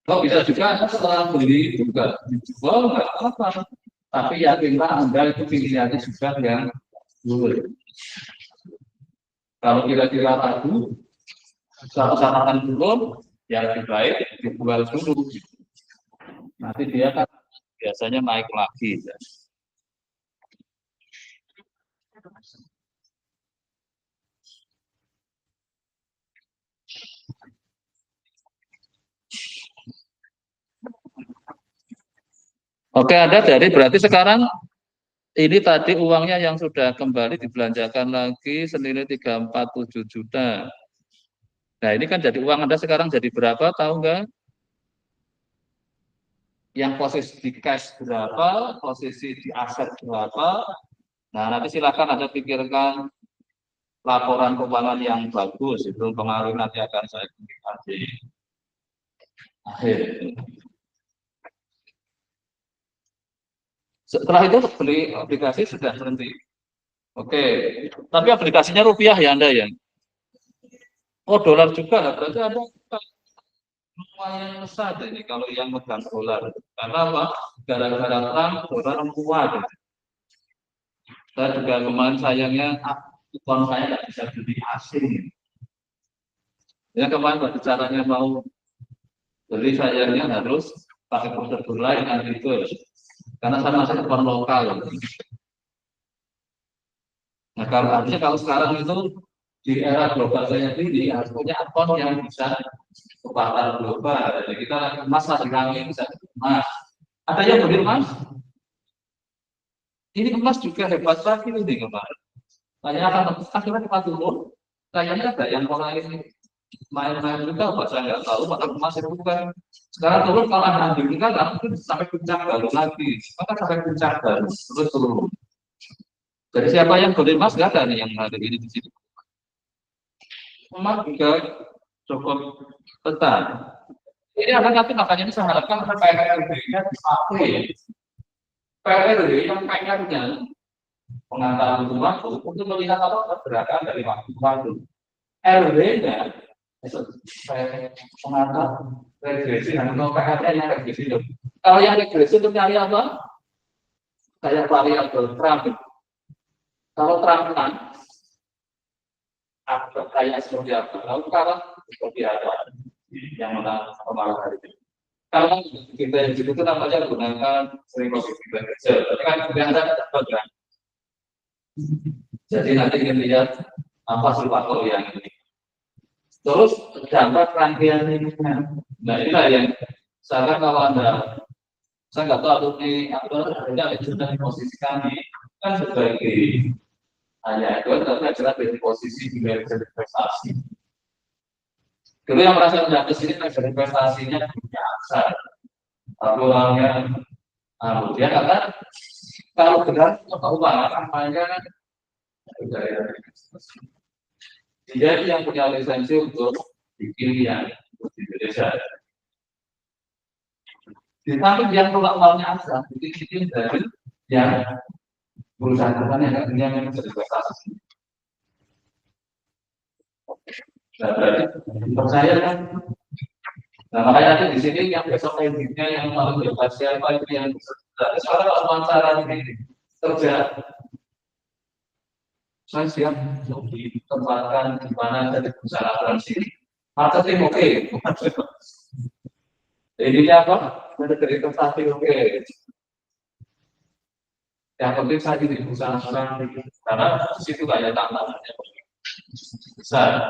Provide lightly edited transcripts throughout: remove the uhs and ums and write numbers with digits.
Oh, bisa juga setelah beli juga dijual nggak apa-apa. Tapi yakinlah Anda itu pilihannya sudah yang dulu. Kalau kira-kira ragu, catatan belum, ya lebih baik dijual dulu. Nanti dia kan biasanya naik lagi. Ya. Oke, ada dari berarti sekarang ini tadi uangnya yang sudah kembali dibelanjakan lagi senilai 347 juta. Nah, ini kan jadi uang Anda sekarang jadi berapa, tahu nggak? Yang posisi di cash berapa, posisi di aset berapa. Nah, nanti silakan Anda pikirkan laporan keuangan yang bagus, itu pengaruh nanti akan saya berikan di akhir. Setelah itu beli aplikasi sudah berhenti. Oke, tapi aplikasinya rupiah ya Anda ya? Oh, dolar juga lah, berarti ada lumayan besar ini kalau yang megang dolar. Karena apa? Gara-gara perang dolar kuat. Saya juga kemarin sayangnya akun saya nggak bisa beli asing. Ya kemarin pada caranya mau beli sayangnya harus pakai prosedur lain kan itu. Karena saya masih akun lokal. Nah kalau artinya kalau sekarang itu di era global saya ini harus punya akun yang bisa ke pasar global. Jadi kita emas lagi rame bisa emas. Ada yang beli emas? Ini emas juga hebat lagi ini kemarin. Kayaknya akan akhirnya cepat turun. Kayaknya ada yang mulai main-main juga, Pak. Saya nggak tahu, Pak. Emas itu kan sekarang turun kalau ada ambil kita nggak mungkin sampai puncak baru lagi. Maka sampai puncak baru terus turun. Jadi siapa yang beli emas nggak ada nih yang hari ini di sini. Emas juga cukup besar. Ini akan nanti makanya saya harapkan PLD-nya dipakai. PLD yang kayaknya pengantar waktu untuk melihat apa pergerakan dari waktu ke waktu. RW-nya pengantar regresi dan PLN yang regresi. Kalau yang regresi untuk nyari apa? Kayak variabel Trump. Kalau Trump kan kayak seperti apa? Lalu kalau seperti apa? Yang menang kemarin hari ini. Kalau kita yang itu namanya gunakan sering positif kecil. Tapi kan tidak ada kan. Jadi nanti kita lihat apa sih faktor yang ini. Terus dampak rangkaian ini. Nah inilah yang saya kalau Anda, saya nggak tahu ini apa ada sudah posisi kami kan sebagai hanya itu tapi adalah dari posisi di investasi. Dulu yang merasa sudah ke sini investasinya punya asal, tapi orangnya dia kata kalau benar keuangan kampanye dia yang punya lisensi untuk bikin yang di Indonesia. Di samping yang keluar uangnya asal, bikin dari yang perusahaan yang memang berinvestasi. Nah, berarti untuk saya kan, nah makanya di sini yang besok editnya yang paling bebas siapa itu yang sekarang wawancara ini kerja saya siap untuk ditempatkan di mana dari perusahaan sini marketing oke. Ininya apa? Dari investasi oke. Yang penting saya di perusahaan karena di situ banyak tantangannya besar.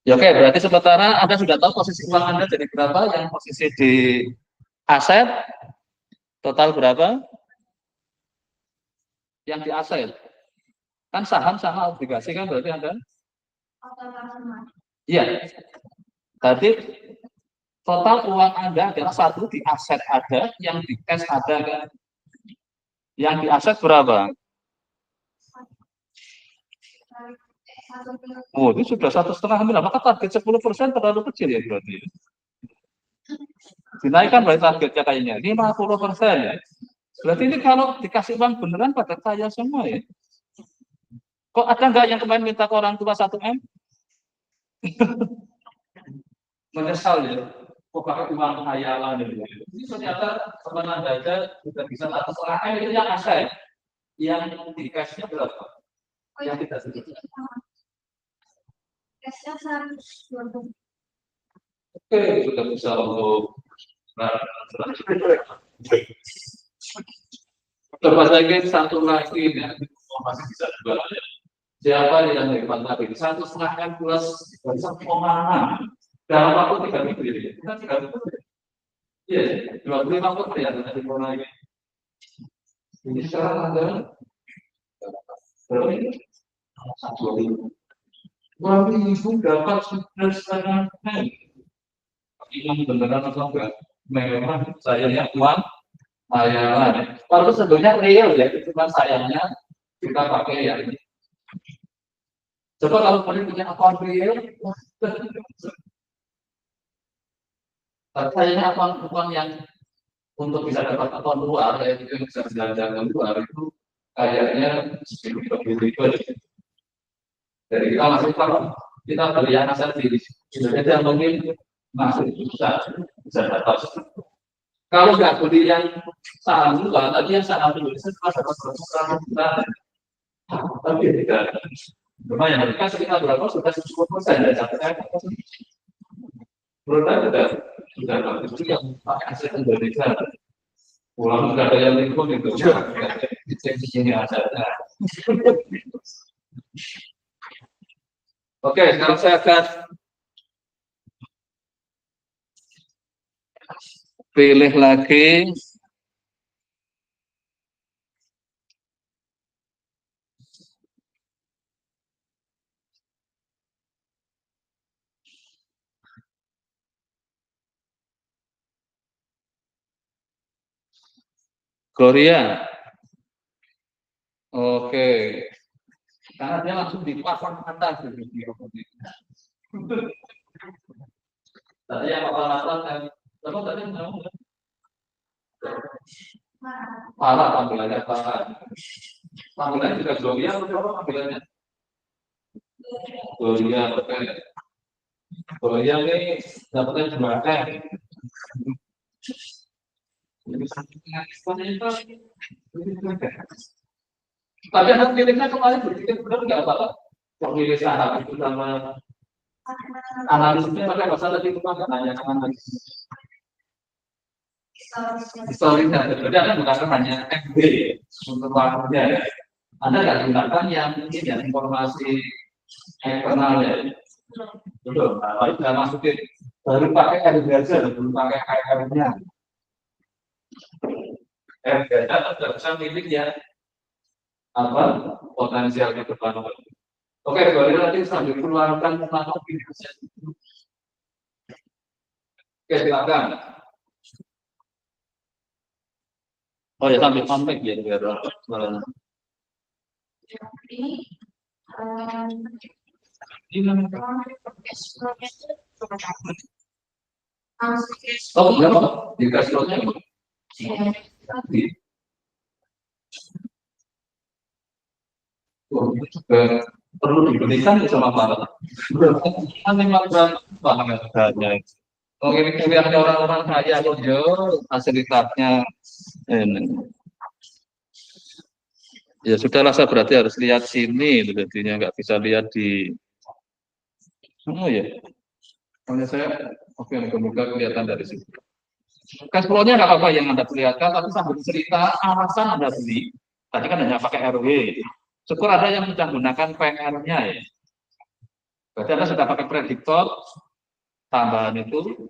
Ya oke, berarti sementara Anda sudah tahu posisi uang Anda jadi berapa, yang posisi di aset total berapa, yang di aset kan saham sama obligasi kan berarti Anda? Iya. Tadi total uang Anda adalah satu di aset ada, yang di cash ada kan? Yang di aset berapa? Oh, itu sudah 1,5 miliar. Maka target 10% terlalu kecil ya berarti. Dinaikkan berarti targetnya kayaknya 50% ya. Berarti ini kalau dikasih uang beneran pada kaya semua ya. Kok ada nggak yang kemarin minta ke orang tua 1 M? menyesal ya, kok pakai uang hayalan gitu. Ini ternyata teman Anda sudah bisa atas lahan itu yang asal, yang di cashnya berapa? Yang kita sebut. Cashnya 120. Oke, sudah bisa untuk coba lagi satu lagi ya, masih bisa juga. Siapa yang hebat lagi? 1,5 plus 1,6 dalam waktu 3 minggu ya? Kita 3 minggu. Iya, 25% ya dari mulai. Ini sekarang ada berapa ini? 2.000 dapat sudah setengah. Ini beneran atau enggak? Memang sayangnya uang hayalan. Kalau sebenarnya real ya, cuma sayangnya kita pakai ya ini. Coba kalau kalian punya akun real, sayangnya akun yang untuk bisa dapat akun luar, yaitu yang bisa jalan-jalan luar itu kayaknya begitu. Jadi kita masih kalau kita beli yang asal di Indonesia mungkin masih bisa dapat. Kalau nggak beli yang saham luar, tadi yang saham Indonesia cuma dapat 100 juta. Tapi tidak. Lumayan, mereka sekitar berapa? Sudah 10% ya, sampai menurut saya sudah bagus juga pakai aset Indonesia. Pulang sudah ada yang lingkup itu, di sini asetnya. Oke, sekarang saya akan pilih lagi Gloria. Oke, karena dia langsung dipasang atas gitu. Tadi yang apa-apa kan? Coba tadi mau parah panggilannya parah. Panggilannya juga Gloria atau apa panggilannya? Gloria, oke. Gloria ini dapatnya cuma kan. Tapi anak pilihnya kemarin berpikir benar nggak apa-apa. Pemilih saham itu sama analisisnya pakai bahasa lebih kepada hanya analisis historisnya. Jadi Anda gunakan hanya FB untuk waktunya. Anda nggak gunakan yang mungkin yang informasi eksternalnya. Betul. Nah, itu nggak masukin baru pakai RB aja, belum pakai KR-nya. RB aja tidak bisa milik ya apa potensial ke depan. Oke, boleh nanti sambil keluarkan nama ini. Oke, silakan. Oh ya, sambil sampai ya biar oh, berapa? Dikasih slotnya? Itu juga perlu diberikan sama para. Kan 5 gram bahannya. Oke, pilihan orang-orang kaya loh, fasilitasnya ini. Ya sudahlah, saya berarti harus lihat sini, jadinya nggak bisa lihat di. Oh ya, kalau saya oke, semoga kelihatan dari sini. Cash flow-nya nggak apa-apa yang Anda perlihatkan, tapi sambil cerita alasan Anda beli. Tadi kan hanya pakai RW. Syukur ada yang sudah menggunakan PR-nya ya. Berarti Anda sudah pakai prediktor tambahan itu.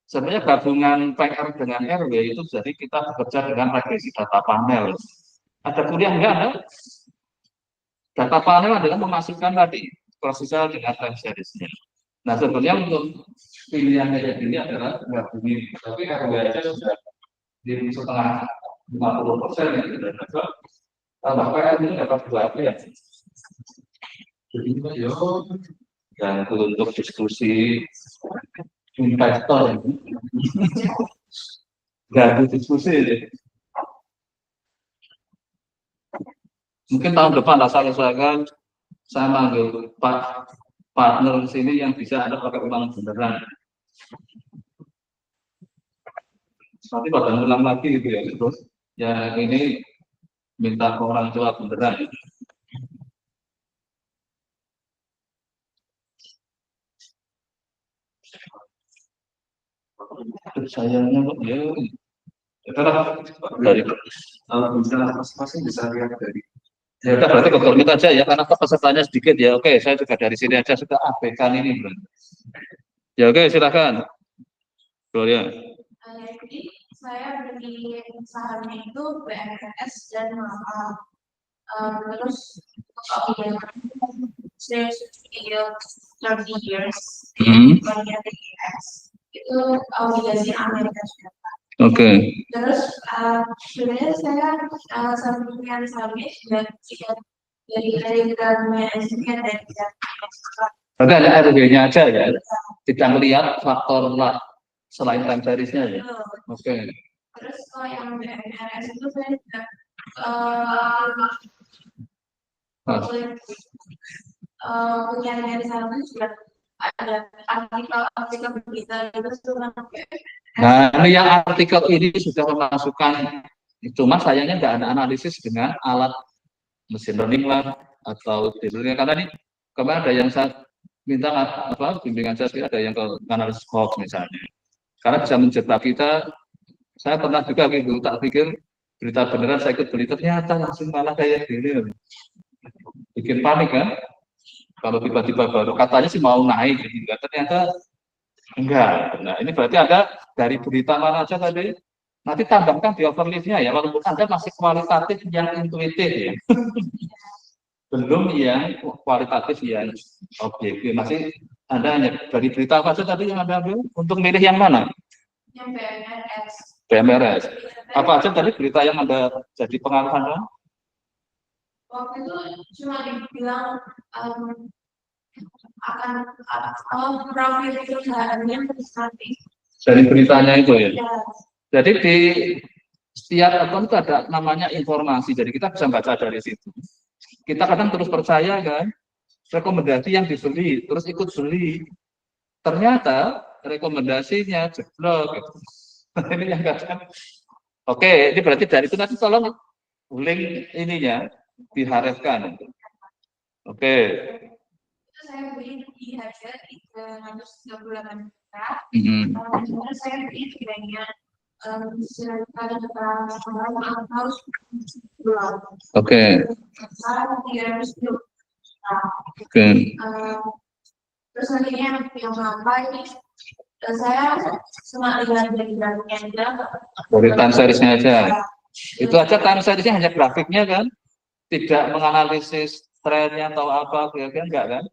Sebenarnya gabungan PR dengan RW itu jadi kita bekerja dengan regresi data panel. Ada kuliah enggak Anda? Data panel adalah memasukkan tadi prosesnya dengan time series-nya. Nah sebenarnya untuk pilihan kayak gini adalah gabungin, tapi RW aja sudah di setengah 50% yang sudah dapat. Tambah PR ini dapat berapa ya? Jadi yo dan untuk diskusi investor nggak ada diskusi deh. Mungkin tahun depan saya manggil Pak partner di sini yang bisa Anda pakai ulang beneran. Nanti pada ulang lagi gitu ya, terus ya ini minta ke orang tua beneran. Sayangnya kok ya. Dari kalau misalnya masing-masing bisa lihat dari. Ya udah berarti ke aja ya karena pesertanya sedikit ya. Oke, saya juga dari sini aja sudah abaikan ini. Ya oke, silakan. Gloria. Jadi saya beli sahamnya itu BMS dan mahal. Terus kalau yang saya sudah 30 years banyak BMS itu obligasi Amerika Serikat. Oke. Terus sebenarnya saya sampingan sahamnya sudah dari dalamnya SPN dan tidak. Berarti ada RW-nya aja ya, tidak melihat faktor lah selain time series-nya ya. Oke. Terus kalau yang BMRS itu saya juga punya dari sana juga ada artikel berita itu tentang BMRS. Nah, ini yang artikel ini sudah memasukkan, cuma sayangnya nggak ada analisis dengan alat mesin learning lah atau karena ini kemarin ada yang saya minta apa bimbingan saya ada yang ke analisis hoax misalnya, karena bisa menjebak kita. Saya pernah juga gitu, tak pikir berita beneran saya ikut beli, ternyata langsung malah kayak gini, bikin panik kan? Kalau tiba-tiba baru katanya sih mau naik, gitu. Ternyata enggak. Nah ini berarti ada dari berita mana aja tadi. Nanti tambahkan di overleaf-nya ya, walaupun Anda masih kualitatif yang intuitif ya. Belum yang kualitatif yang objektif. Masih Anda hanya dari berita apa saja tadi yang Anda ambil untuk milih yang mana? Yang BMRS. BMRS. Apa aja tadi berita yang Anda jadi pengaruh Anda? Waktu itu cuma dibilang akan profil perusahaannya nanti. Dari beritanya itu ya. Ya. Jadi di setiap akun itu ada namanya informasi. Jadi kita bisa baca dari situ. Kita kadang terus percaya kan, rekomendasi yang dibeli, terus ikut beli. Ternyata rekomendasinya jeblok. Gitu. Ini yang kadang. Oke, ini berarti dari itu nanti tolong link ininya diharapkan. Oke. Itu saya beli di harga 338 juta. Kemudian saya beli kiranya harus Oke. Oke. Terus akhirnya yang sampai saya cuma lihat dari grafiknya aja. Dari time series-nya aja. Itu aja time series-nya hanya grafiknya kan, tidak menganalisis trennya atau apa, ya kan enggak kan?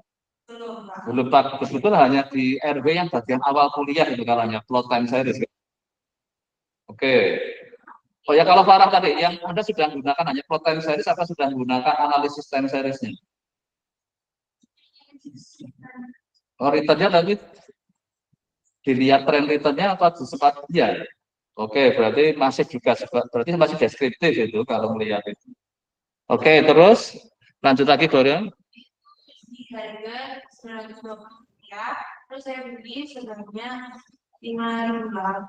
Belum betul hanya di RW yang bagian awal kuliah itu kalanya plot time series. Oke. Oh ya kalau Farah tadi yang Anda sudah menggunakan hanya plot time series apa sudah menggunakan analisis time series-nya? Oh, returnnya tadi dilihat tren returnnya apa sempat ya? Oke, berarti masih juga berarti masih deskriptif itu kalau melihat itu. Oke, terus lanjut lagi Gloria. Di harga 920 rupiah, terus saya beli sebenarnya 5.000.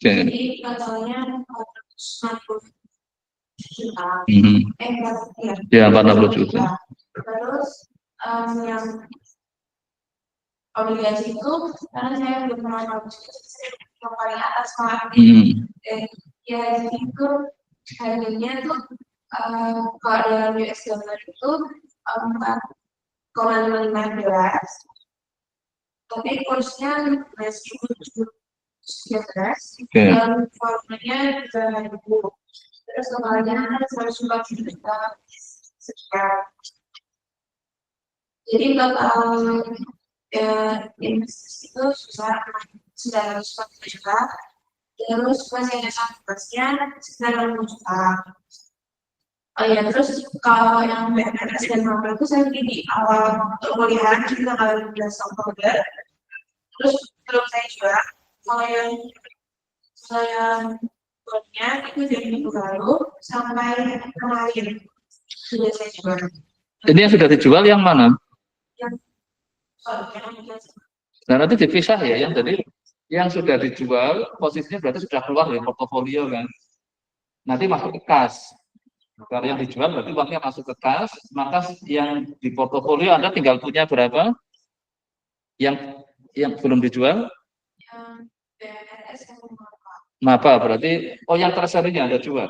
Jadi totalnya 460 juta. Ya, 460 juta. Terus yang obligasi itu karena saya belum pernah tahu yang paling atas ya itu harganya tuh kalau dalam US dollar itu 4,15, tapi kursnya masih 17, dan volumenya 3.000, terus totalnya 140 juta sekian. Jadi total investasi itu sudah 940 juta, terus masih ada sangkutnya sekitar 60 juta. Oh ya, terus kalau yang BMRS dan Mabel itu saya beli di awal kuliah di tanggal 15 Oktober. Terus belum saya jual. Kalau yang buatnya itu dari minggu lalu sampai kemarin sudah saya jual. Jadi yang sudah dijual yang mana? Nah, nanti dipisah ya, yang jadi yang sudah dijual posisinya berarti sudah keluar dari portofolio kan. Nanti masuk ke kas. Kalau yang dijual berarti uangnya masuk ke kas, maka yang di portofolio Anda tinggal punya berapa? Yang belum dijual? Mapa berarti yang treasury-nya Anda jual.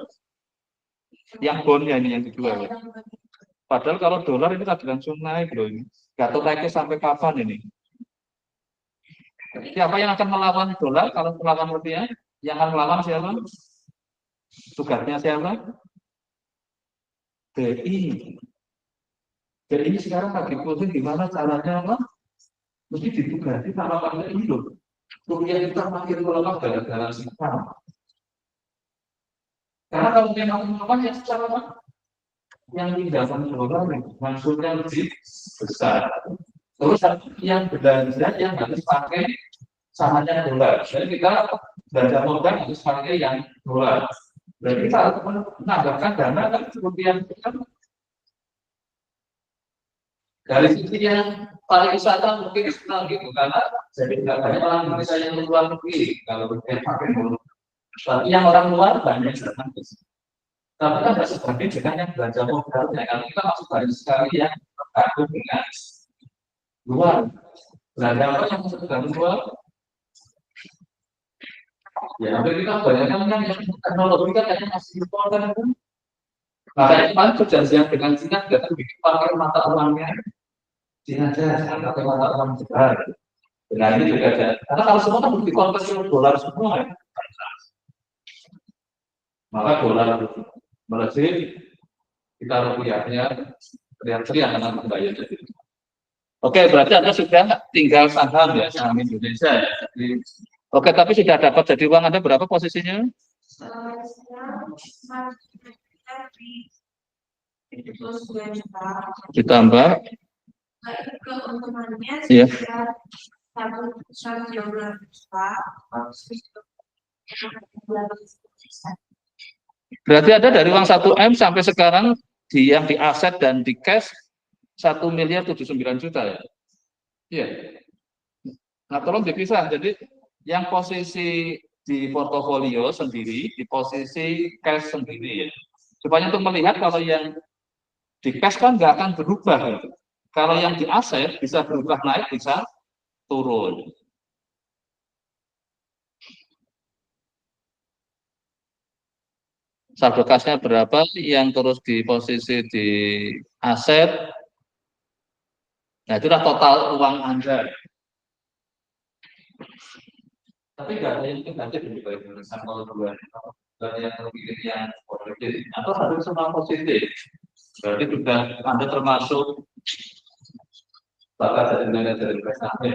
Yang bondnya ini yang dijual. Padahal kalau dolar ini tadi langsung naik loh ini. Nggak tahu naiknya sampai kapan ini. Siapa yang akan melawan dolar kalau melawan rupiah? Yang akan melawan siapa? Tugasnya siapa? BI. BI sekarang lagi pusing gimana caranya apa? Mesti ditugasi sama pada ini loh. Rupiah kita makin melemah gara-gara sikap. Karena kalau memang melemah ya secara yang tindakan dolar maksudnya lebih besar. Terus yang belanja yang harus pakai samanya dolar. Jadi kita belanja modal harus pakai yang dolar. Berarti kita harus menambahkan dana kan rupiah kita dari sisi yang pariwisata mungkin dikenal gitu karena jadi tidak banyak orang Indonesia yang keluar negeri kalau rupiah pakai dolar. Tapi yang orang luar banyak datang ke sini. Tapi kan tidak sebanding dengan yang belanja modal. Ya, kalau kita masuk banyak sekali yang tergabung dengan luar. Belanja apa yang masuk ke luar? Ya, tapi kita banyak kan yang teknologi kan kayaknya masih impor kan. Makanya kemarin perjanjian dengan Cina tidak bikin pakai mata uangnya Cina saja, jangan pakai mata uang besar. Dengan ini juga ada. Karena kalau semua kan dikonversi dolar semua ya. Maka dolar melejit, kita rupiahnya teriak-teriak dengan membayar. Oke, berarti Anda sudah tinggal saham ya, saham Indonesia ya. Jadi, oke, tapi sudah dapat jadi uang Anda berapa posisinya? Ditambah ya. Berarti ada dari uang 1 M sampai sekarang yang di aset dan di cash 1.079.000.000 ya. Iya. Nah, tolong dipisah. Jadi yang posisi di portofolio sendiri, di posisi cash sendiri ya. Supaya untuk melihat kalau yang di cash kan nggak akan berubah. Gitu. Kalau yang di aset bisa berubah naik, bisa turun. Saldo kasnya berapa yang terus di posisi di aset. Nah, itulah total uang Anda. Tapi nggak ada yang negatif di bawah jurusan kalau dua yang lebih yang positif atau harus semua positif. Berarti juga Anda termasuk bakat dari manajer investasi.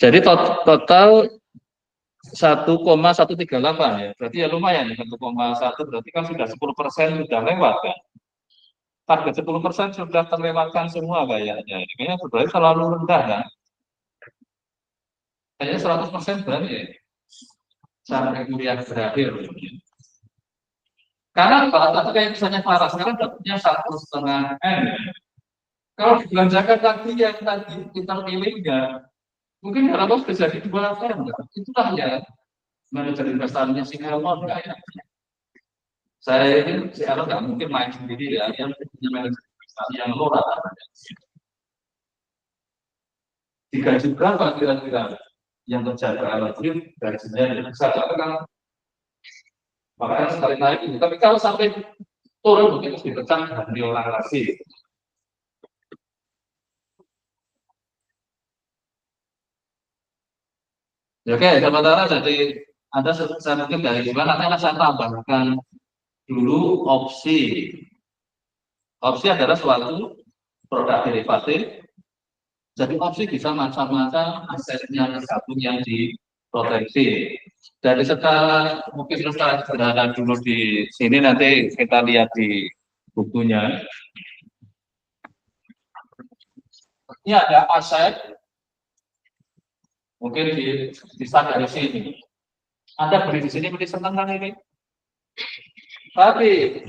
Jadi total 1,138 ya, berarti ya lumayan 1,1 berarti kan sudah 10% sudah lewat kan. Target 10% sudah terlewatkan semua kayaknya. Kayaknya sebenarnya terlalu rendah kan. Kayaknya 100% berarti ya. Sampai kuliah berakhir. Karena kalau kayak misalnya Farah sekarang dapatnya 1,5 M. Kalau dibelanjakan tadi yang tadi kita pilihnya, mungkin harapan sudah jadi 2 M. Itulah ya manajer investasinya si Elon kayak. Saya ini si Elon nggak mungkin main sendiri ya, yang punya manajer investasi yang lola. Digaji berapa kira-kira yang terjaga lagi gajinya bisa kan? Makanya sekali naik ini. Tapi kalau sampai turun mungkin harus ditekan dan diulang lagi. Oke, sementara jadi Anda saya mungkin dari gimana nanti saya tambahkan dulu opsi. Opsi adalah suatu produk derivatif. Jadi opsi bisa macam-macam asetnya tergabung yang diproteksi. Dari setelah mungkin setelah sederhana dulu di sini nanti kita lihat di bukunya. Ini ada aset, mungkin bisa dari sini. Anda beli di sini beli senang kan ini. Tapi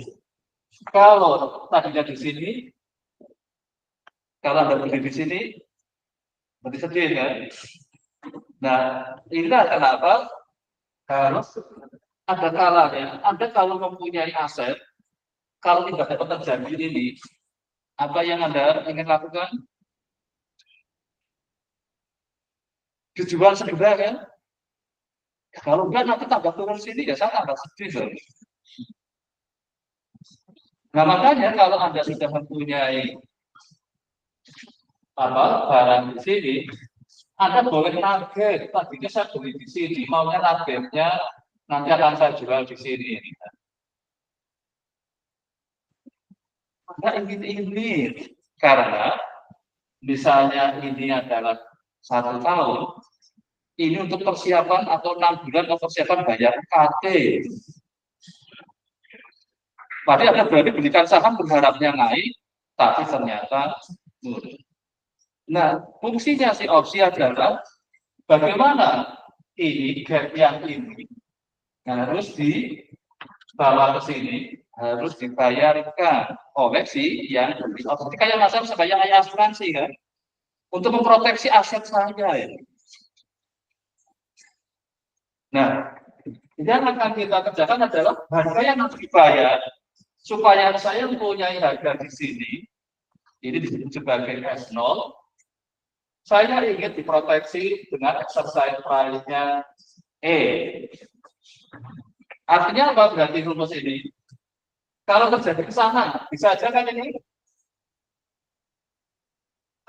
kalau tadinya di sini, kalau Anda beli di sini, berarti sedih kan? Nah, inilah kenapa harus ada kalanya. Anda kalau mempunyai aset, kalau tidak dapat terjadi ini, apa yang Anda ingin lakukan? Dijual segera kan? Kalau enggak nanti tambah turun sini ya saya tambah sedih. Nah makanya kalau Anda sudah mempunyai barang di sini, Anda boleh target. Tadinya saya beli di sini, maunya targetnya nanti akan saya jual di sini. Anda ingin ini karena misalnya ini adalah 1 tahun, ini untuk persiapan atau 6 bulan untuk persiapan bayar UKT. Berarti Anda berarti belikan saham berharapnya naik, tapi ternyata turun. Nah, fungsinya si opsi adalah bagaimana ini gap yang ini harus dibawa ke sini, harus dibayarkan oleh si yang beli opsi. Kayak masa sebanyak asuransi kan, untuk memproteksi aset saya. Ya. Nah, yang akan kita kerjakan adalah harga yang harus dibayar supaya saya mempunyai harga di sini, ini disebut sebagai S0. Saya ingin diproteksi dengan exercise price-nya E. Artinya apa berarti rumus ini? Kalau terjadi ke sana, bisa aja kan ini?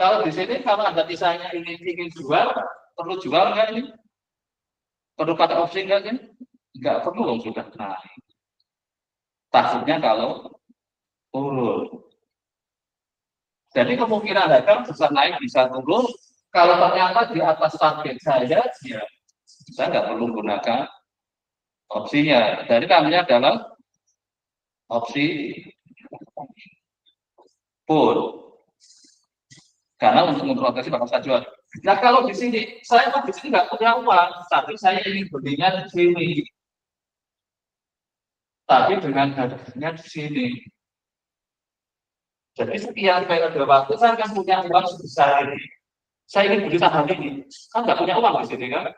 Kalau di sini, kalau Anda misalnya ingin jual, perlu jual nggak ini? Perlu pakai opsi nggak ini? Nggak perlu dong sudah. Nah, takutnya kalau turun. Jadi kemungkinan harga bisa naik, bisa turun. Kalau ternyata di atas target saya, ya saya nggak perlu gunakan opsinya. Jadi namanya adalah opsi put. Karena untuk memproteksi bakal saya jual. Nah kalau di sini, saya di sini nggak punya uang, tapi saya ingin belinya di sini. Tapi dengan harganya di sini. Jadi sekian periode waktu saya akan punya uang sebesar ini. Saya ingin beli saham ini, kan nggak punya uang di sini kan?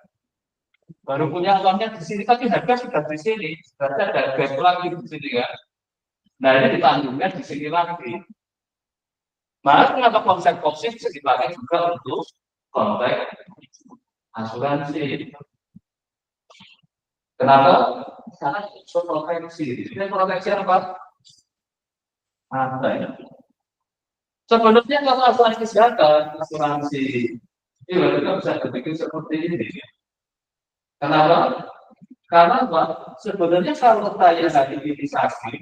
Baru punya uangnya di sini, tapi harga sudah di sini. Berarti ada gap lagi di sini kan? Nah ini ditanggungnya di sini lagi. Maka kenapa konsep opsi bisa dipakai juga untuk konteks asuransi. Kenapa? Karena itu proteksi. Ini proteksi apa? Apa ya? Sebenarnya kalau asuransi kesehatan, asuransi itu kita bisa berpikir seperti ini. Kenapa? Karena apa? Sebenarnya kalau saya lagi imunisasi,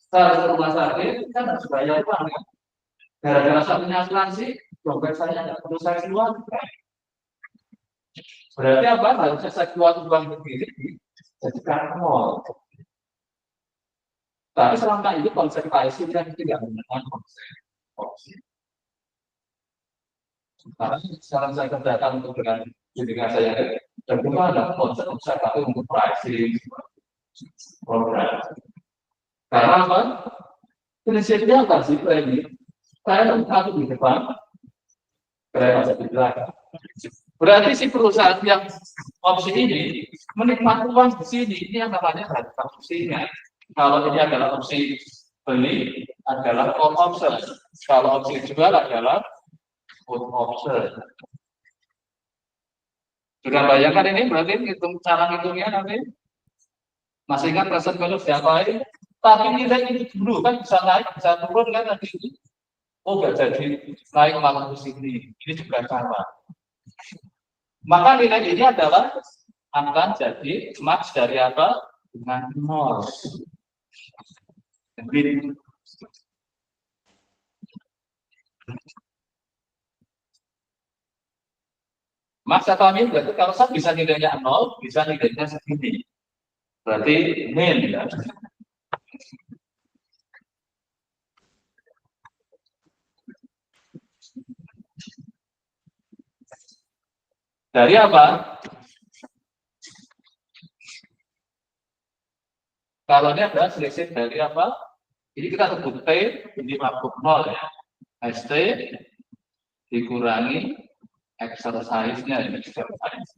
kalau rumah sakit kan harus bayar uang ya. Gara-gara saya punya asuransi, dompet saya nggak perlu saya keluar. Berarti apa? Harusnya saya keluar uang sendiri, jadi nol. Tapi selama itu konsep IC kan tidak menggunakan konsep opsi. Karena sekarang saya kerjakan untuk dengan saya dan juga ada konsep saya pakai untuk pricing program. Karena apa? Prinsipnya apa sih ini? Saya satu di depan, saya masuk di belakang. Berarti si perusahaan yang opsi ini menikmati uang di sini, ini yang namanya harga opsinya. Kalau ini adalah opsi beli, adalah call option. Kalau opsi jual adalah put option. Sudah bayangkan ini berarti hitung cara hitungnya nanti masih ingat present value diapain? Tapi nilai ini dulu kan bisa naik, bisa turun kan nanti ini. Oh nggak jadi naik malah ke sini. Ini juga sama. Maka nilai ini adalah akan jadi max dari apa? Dengan nol. Jadi max atau min berarti kalau saya bisa nilainya nol, bisa nilainya segini. Berarti min ya. Dari apa? Kalau ini adalah selisih dari apa? Ini kita sebut T, ini makhluk 0 ya. ST dikurangi exercise-nya. Ini exercise.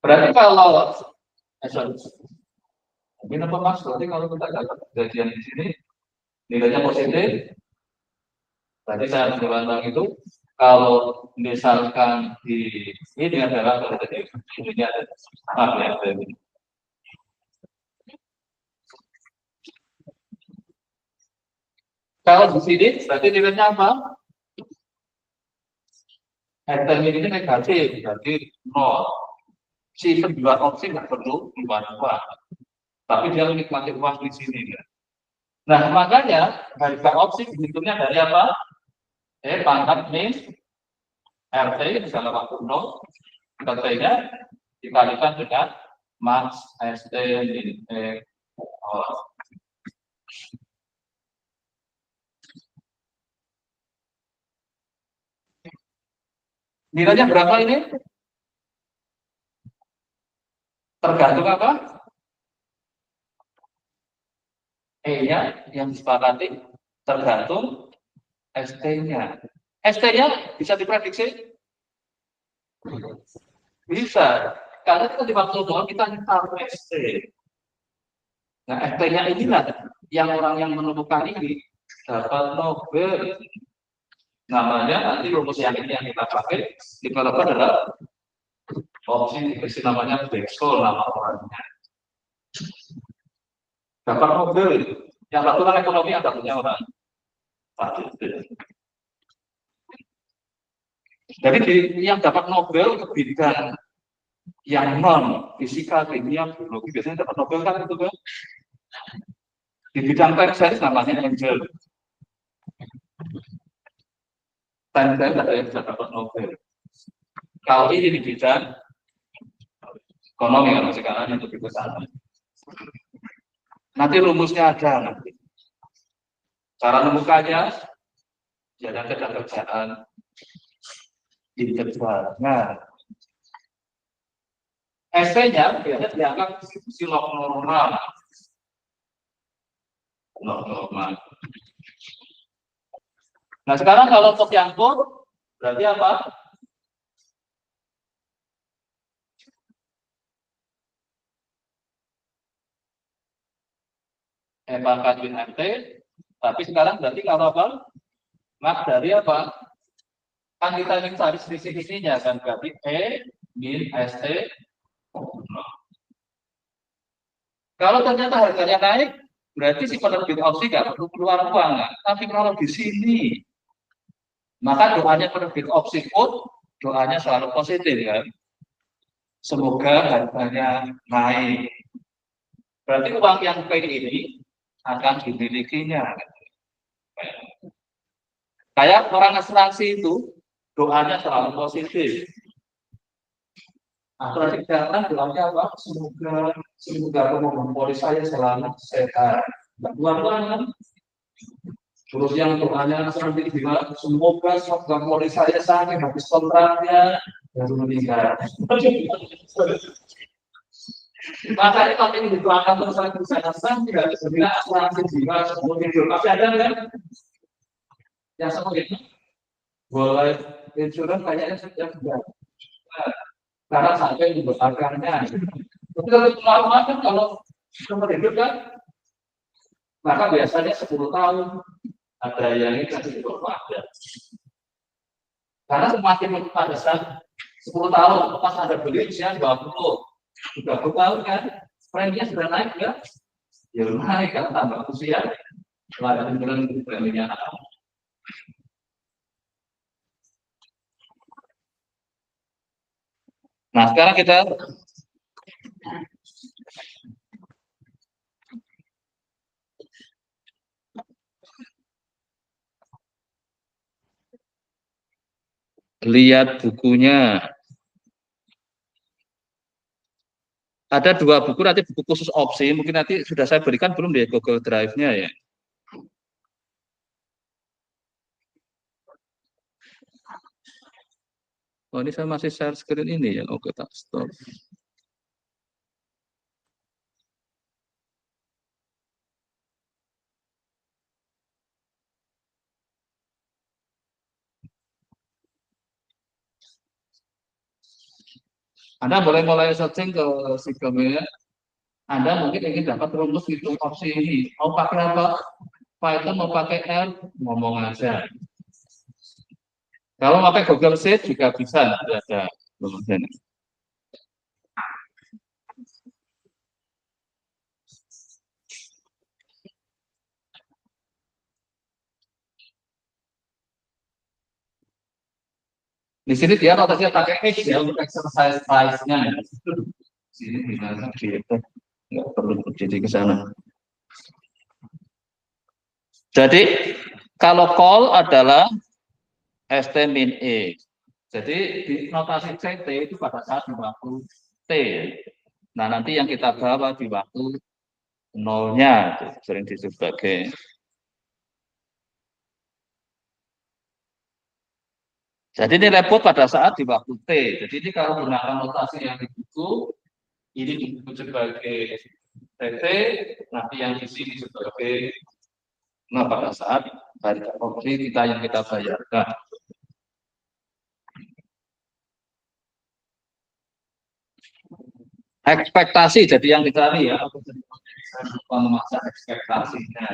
Berarti kalau ini apa mas? Berarti kalau kita dapat kejadian di sini nilainya positif, berarti saya mengulang itu kalau misalkan di ini adalah positif, ini ada maaf ya. Kalau di sini berarti nilainya apa? Eksternal ini negatif, berarti 0. Si penjual opsi nggak perlu keluar uang, tapi dia menikmati uang di sini. Ya. Nah, makanya harga opsi dihitungnya dari apa? Pangkat min RT misalnya waktu 0, T-nya dikalikan dengan max ST min oh. Nilainya berapa ini? Tergantung apa? E-nya yang disepakati tergantung ST-nya. ST-nya bisa diprediksi? Bisa. Karena kita di waktu doang kita tahu ST. Nah, ST-nya inilah yang orang yang menemukan ini dapat Nobel. Namanya nanti rumus yang ini yang kita pakai developer adalah opsi dikasih namanya Bexel nama orangnya. Dapat Nobel itu. Yang satu kan ekonomi ada punya orang. Jadi yang dapat Nobel untuk bidang yang non fisika, kimia, biologi biasanya dapat Nobel kan itu kan. Di bidang teknis namanya Angel. Dan ada yang bisa dapat Nobel. Kalau ini di bidang ekonomi kalau sekarang itu di sana. Nanti rumusnya ada nanti. Cara menemukannya jalan kerjaan integral. Nah, ST-nya biasanya dianggap distribusi log normal. Log normal. Nah, sekarang kalau untuk yang pur, berarti apa? Pangkat min RT, tapi sekarang berarti kalau apa? Max dari apa? Kan kita ingin cari selisih ininya kan, berarti E min ST. Kalau ternyata harganya naik, berarti si penerbit opsi nggak perlu keluar uang, tapi kalau di sini, maka doanya penerbit opsi pun doanya selalu positif kan. Semoga harganya naik. Berarti uang yang P ini akan dimilikinya. Kayak orang asuransi itu doanya selalu positif. Asuransi kesehatan doanya apa? Semoga pemohon polis saya selalu sehat. Keluar kan? Terus yang doanya asuransi juga semoga polis saya sampai habis kontraknya baru meninggal. Makanya kalau ini dituangkan terus lagi kesehatan tidak bisa asuransi jiwa sebelum hidup. Masih ada kan? Yang seperti itu boleh insurans kayaknya sudah karena sampai dibekalkannya. Tapi kalau kan kalau seumur hidup kan, maka biasanya 10 tahun ada yang ini kasih ada. Karena semakin pada saat 10 tahun pas ada beli usia 30 tahun kan, preminya sudah naik ya, ya naik kan tambah usia, ada bulan preminya. Nah sekarang kita lihat bukunya. Ada 2 buku, nanti buku khusus opsi, mungkin nanti sudah saya berikan belum di Google Drive-nya ya. Oh ini saya masih share screen ini ya, oke tak stop. Anda boleh mulai searching ke Sigma. Anda mungkin ingin dapat rumus hitung opsi ini. Mau pakai apa? Python mau pakai R, ngomong aja. Kalau pakai Google Sheet juga bisa, ada rumusnya. Di sini dia notasinya pakai X ya untuk exercise price-nya. Di sini gimana gitu. Nggak perlu berdiri ke sana. Jadi kalau call adalah ST min E. Jadi di notasi CT itu pada saat di waktu T. Nah nanti yang kita bawa di waktu nolnya itu sering disebut sebagai jadi ini repot pada saat di waktu T. Jadi ini kalau gunakan notasi yang di buku ini disebut sebagai TT, nanti yang di sini sebagai nah pada saat harga opsi kita yang kita bayarkan. Ekspektasi jadi yang dicari ya, memaksa ekspektasinya.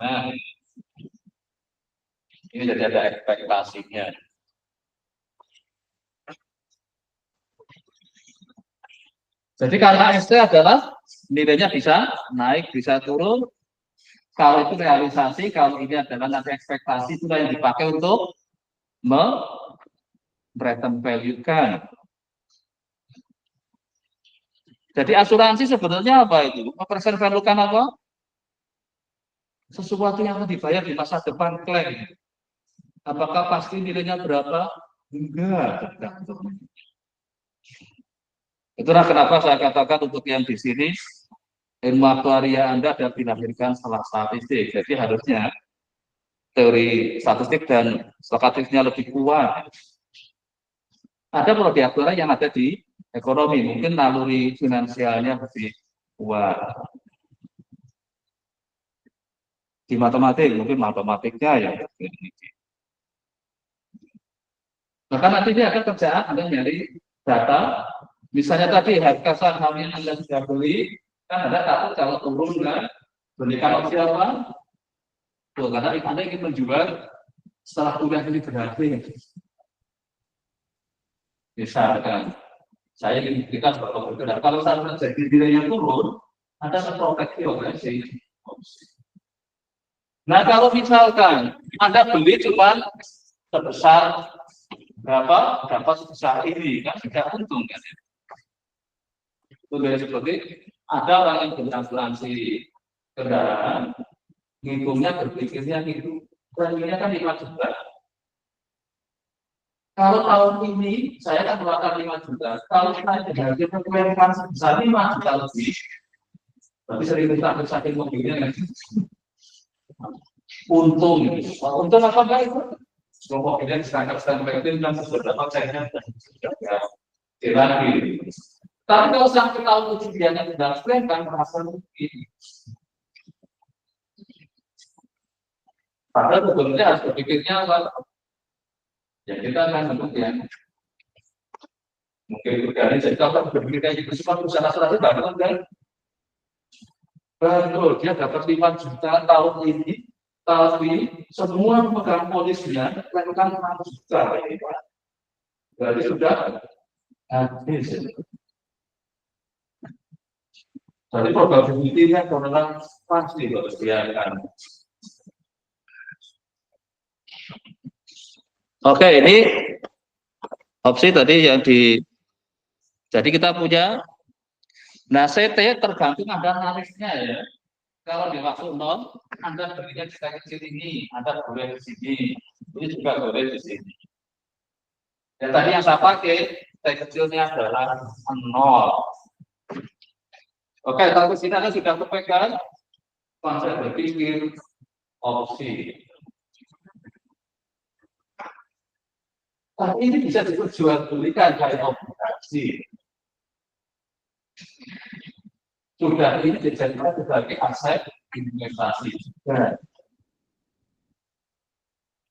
Nah, ini jadi ada ekspektasinya. Jadi karena ST adalah nilainya bisa naik, bisa turun. Kalau itu realisasi, kalau ini adalah nanti ekspektasi, itu yang dipakai untuk present value kan. Jadi asuransi sebenarnya apa itu? Present value kan apa? Sesuatu yang akan dibayar di masa depan klaim. Apakah pasti nilainya berapa? Enggak. Itulah kenapa saya katakan untuk yang di sini ilmu aktuaria Anda ada dilahirkan setelah statistik. Jadi harusnya teori statistik dan stokastiknya lebih kuat. Ada prodi aktuaria yang ada di ekonomi, mungkin naluri finansialnya lebih kuat. Di matematik, mungkin matematiknya ya. Maka nanti dia akan kerjaan Anda nyari data, misalnya tadi harga saham yang Anda sudah beli, kan Anda takut kalau turun kan, belikan opsi apa? Tuh, karena Anda ingin menjual setelah kuliah ini berakhir. Misalkan, saya ingin berikan bahwa berbeda. Kalau saat jadi nilainya turun, Anda terproteksi oleh si opsi. Nah, kalau misalkan Anda beli cuma sebesar berapa, dapat sebesar ini, kan tidak untung kan? Itu seperti ada orang yang berasuransi kendaraan, ngitungnya berpikirnya gitu, preminya kan 5 juta. Kalau tahun ini saya kan keluarkan 5 juta, kalau saya harga perkiraan sebesar 5 juta lebih, tapi sering kita sakit mobilnya kan. Untung apa enggak itu? Mobilnya setengah itu dan beberapa saya lagi. Tapi kalau sampai tahun kemudian yang tidak klaim kan merasa rugi. Padahal sebetulnya harus berpikirnya apa? Ya kita akan kemudian mungkin berani jadi kalau berpikir kayak gitu semua perusahaan asuransi dapat kan? Betul, dia dapat 5 juta tahun ini, tapi semua pemegang polisnya melakukan 5 juta. Berarti sudah habis. Jadi probability-nya orang pasti harus diakan. Oke, ini opsi tadi yang di. Jadi kita punya. Nah, CT tergantung Anda analisnya ya. Kalau di waktu 0, Anda berinya di kecil ini, Anda boleh di sini. Ini juga boleh di sini. Dan tadi yang saya pakai, T kecilnya adalah 0. Oke, kalau di sini Anda sudah kepegang konsep berpikir opsi. Tapi ini bisa diperjualbelikan dari obligasi. Sudah ini dijadikan sebagai aset investasi.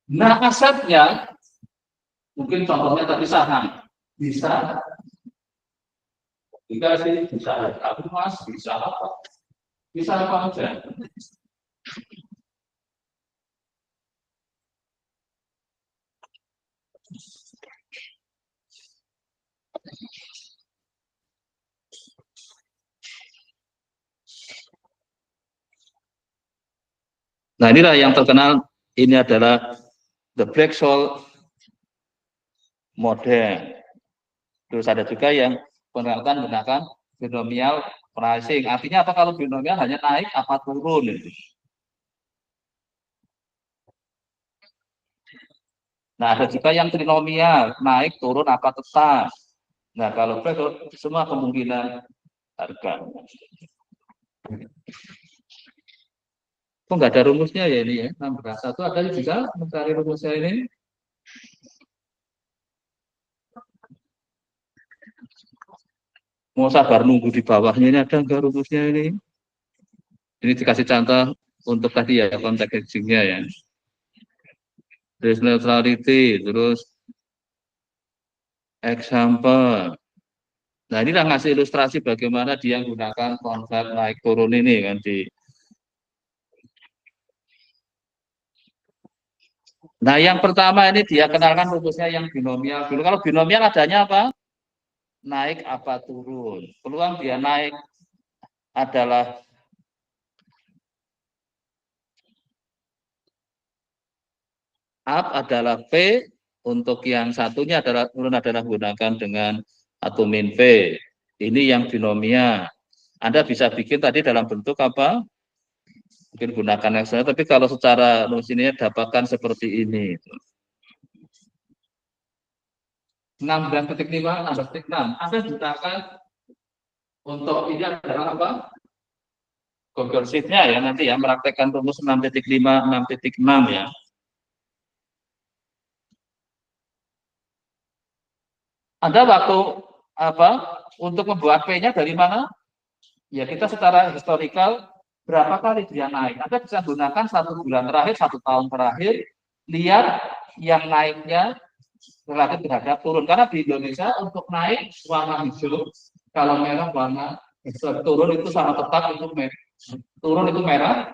Nah, asetnya mungkin contohnya tadi saham bisa dikasih bisa ada emas, bisa apa? Bisa apa aja. Nah, inilah yang terkenal, ini adalah the Black-Scholes model. Terus ada juga yang penerapan menggunakan binomial pricing. Artinya apa kalau binomial hanya naik apa turun? Nah, ada juga yang trinomial, naik turun apa tetap. Nah, kalau Black-Scholes semua kemungkinan harga. Kok nggak ada rumusnya ya ini ya? 16 ada juga mencari rumusnya ini. Mau sabar nunggu di bawahnya ini ada nggak rumusnya ini? Ini dikasih contoh untuk tadi ya konteks hedging-nya ya. Terus neutrality, terus example. Nah, ini lah ngasih ilustrasi bagaimana dia menggunakan konsep naik turun ini kan di. Nah, yang pertama ini dia kenalkan rumusnya yang binomial. Dulu kalau binomial adanya apa? Naik apa turun. Peluang dia naik adalah up adalah P, untuk yang satunya adalah turun adalah menggunakan dengan atau min P. Ini yang binomial. Anda bisa bikin tadi dalam bentuk apa? Mungkin gunakan yang saya, tapi kalau secara rumus ini dapatkan seperti ini. 16.5, 16.6. Anda gunakan untuk ini adalah apa? Google Sheet-nya ya nanti ya, meraktekkan rumus 6.5, 6.6 ya. Anda waktu apa untuk membuat P-nya dari mana? Ya kita secara historical berapa kali dia naik. Anda bisa gunakan 1 bulan terakhir, 1 tahun terakhir, lihat yang naiknya relatif terhadap turun. Karena di Indonesia untuk naik warna hijau, kalau merah warna turun itu sama tetap itu merah. Turun itu merah,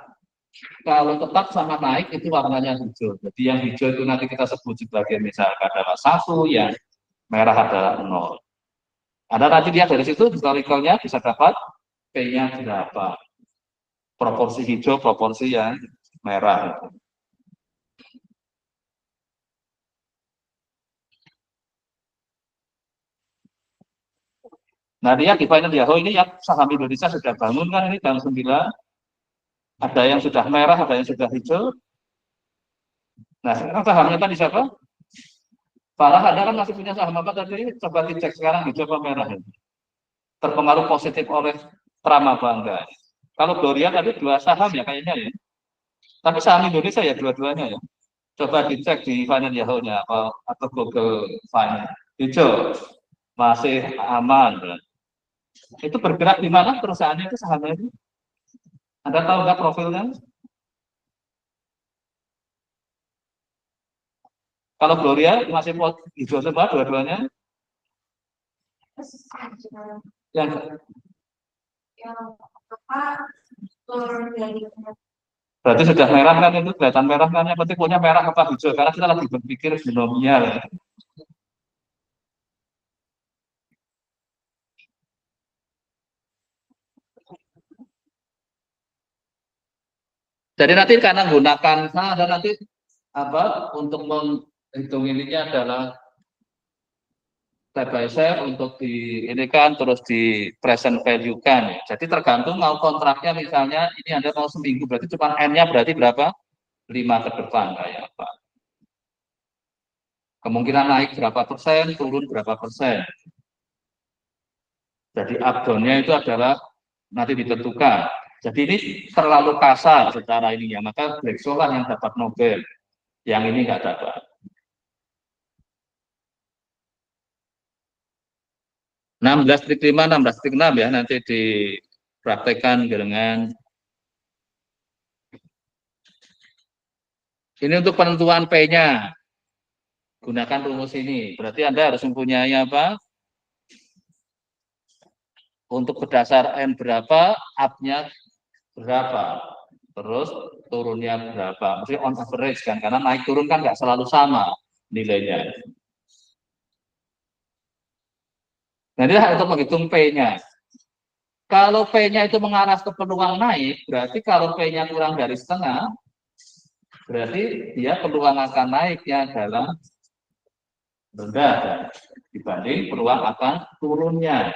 kalau tetap sama naik itu warnanya hijau. Jadi yang hijau itu nanti kita sebut sebagai misalkan adalah 1, yang merah adalah 0. Ada nanti dia dari situ historicalnya bisa dapat P-nya berapa. Proporsi hijau, proporsi yang merah. Nah, dia di final Yahoo ini yang saham Indonesia sudah bangun kan ini tahun 9. Ada yang sudah merah, ada yang sudah hijau. Nah, sekarang sahamnya tadi siapa? Farah, ada kan masih punya saham apa tadi? Coba dicek sekarang hijau apa merah. Terpengaruh positif oleh Trump apa enggak? Kalau Gloria tadi 2 saham ya kayaknya ya. Tapi saham Indonesia ya dua-duanya ya. Coba dicek di Finance Yahoo-nya atau Google Finance. Hijau masih aman. Itu bergerak di mana perusahaannya itu sahamnya itu? Anda tahu nggak profilnya? Kalau Gloria masih mau hijau semua dua-duanya? Yang berarti sudah merah kan itu kelihatan merah kan yang penting punya merah apa hijau karena kita lagi berpikir binomial. Jadi nanti karena menggunakan ada nanti apa untuk menghitung ininya adalah step by step untuk di ini kan terus di present value kan. Jadi tergantung mau kontraknya misalnya ini Anda mau seminggu berarti cuma N-nya berarti berapa? 5 ke depan kayak apa. Kemungkinan naik berapa persen, turun berapa persen. Jadi up down-nya itu adalah nanti ditentukan. Jadi ini terlalu kasar secara ini ya, maka Black-Scholes yang dapat Nobel, yang ini nggak dapat. 16.5, 16.6 ya nanti dipraktekkan dengan ini untuk penentuan P-nya. Gunakan rumus ini. Berarti Anda harus mempunyai apa? untuk berdasar N berapa, up-nya berapa, terus turunnya berapa, maksudnya on average kan, karena naik turun kan nggak selalu sama nilainya. Nah, inilah untuk menghitung P-nya. Kalau P-nya itu mengarah ke peluang naik, berarti kalau P-nya kurang dari setengah, berarti dia peluang akan naiknya adalah rendah dibanding peluang akan turunnya.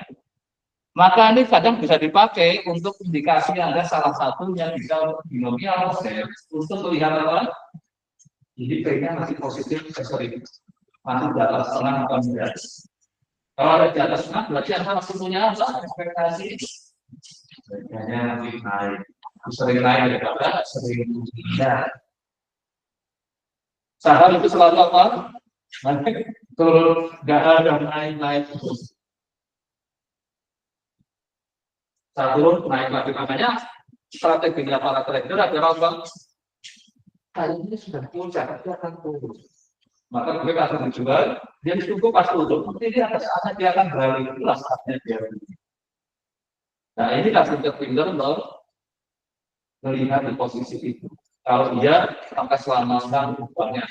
Maka ini kadang bisa dipakai untuk indikasi Anda salah satunya bisa binomial untuk melihat apa? Jadi P-nya masih positif, sorry, masih di atas setengah atau enggak. Kalau ada di atas setengah, berarti Anda masih punya apa? Ekspektasi harganya nanti naik. Sering naik daripada sering tidak. Saham itu selalu apa? Naik turun, nggak ada naik terus. Saat turun naik lagi, makanya strateginya para trader adalah apa? Hari ini sudah puncak, dia akan turun. Maka gue akan menjual, dia ditunggu pas turun, nanti dia akan saatnya dia akan balik, itulah saatnya dia. Nah ini kasih trader loh, melihat di posisi itu. Kalau dia akan selamatkan uangnya.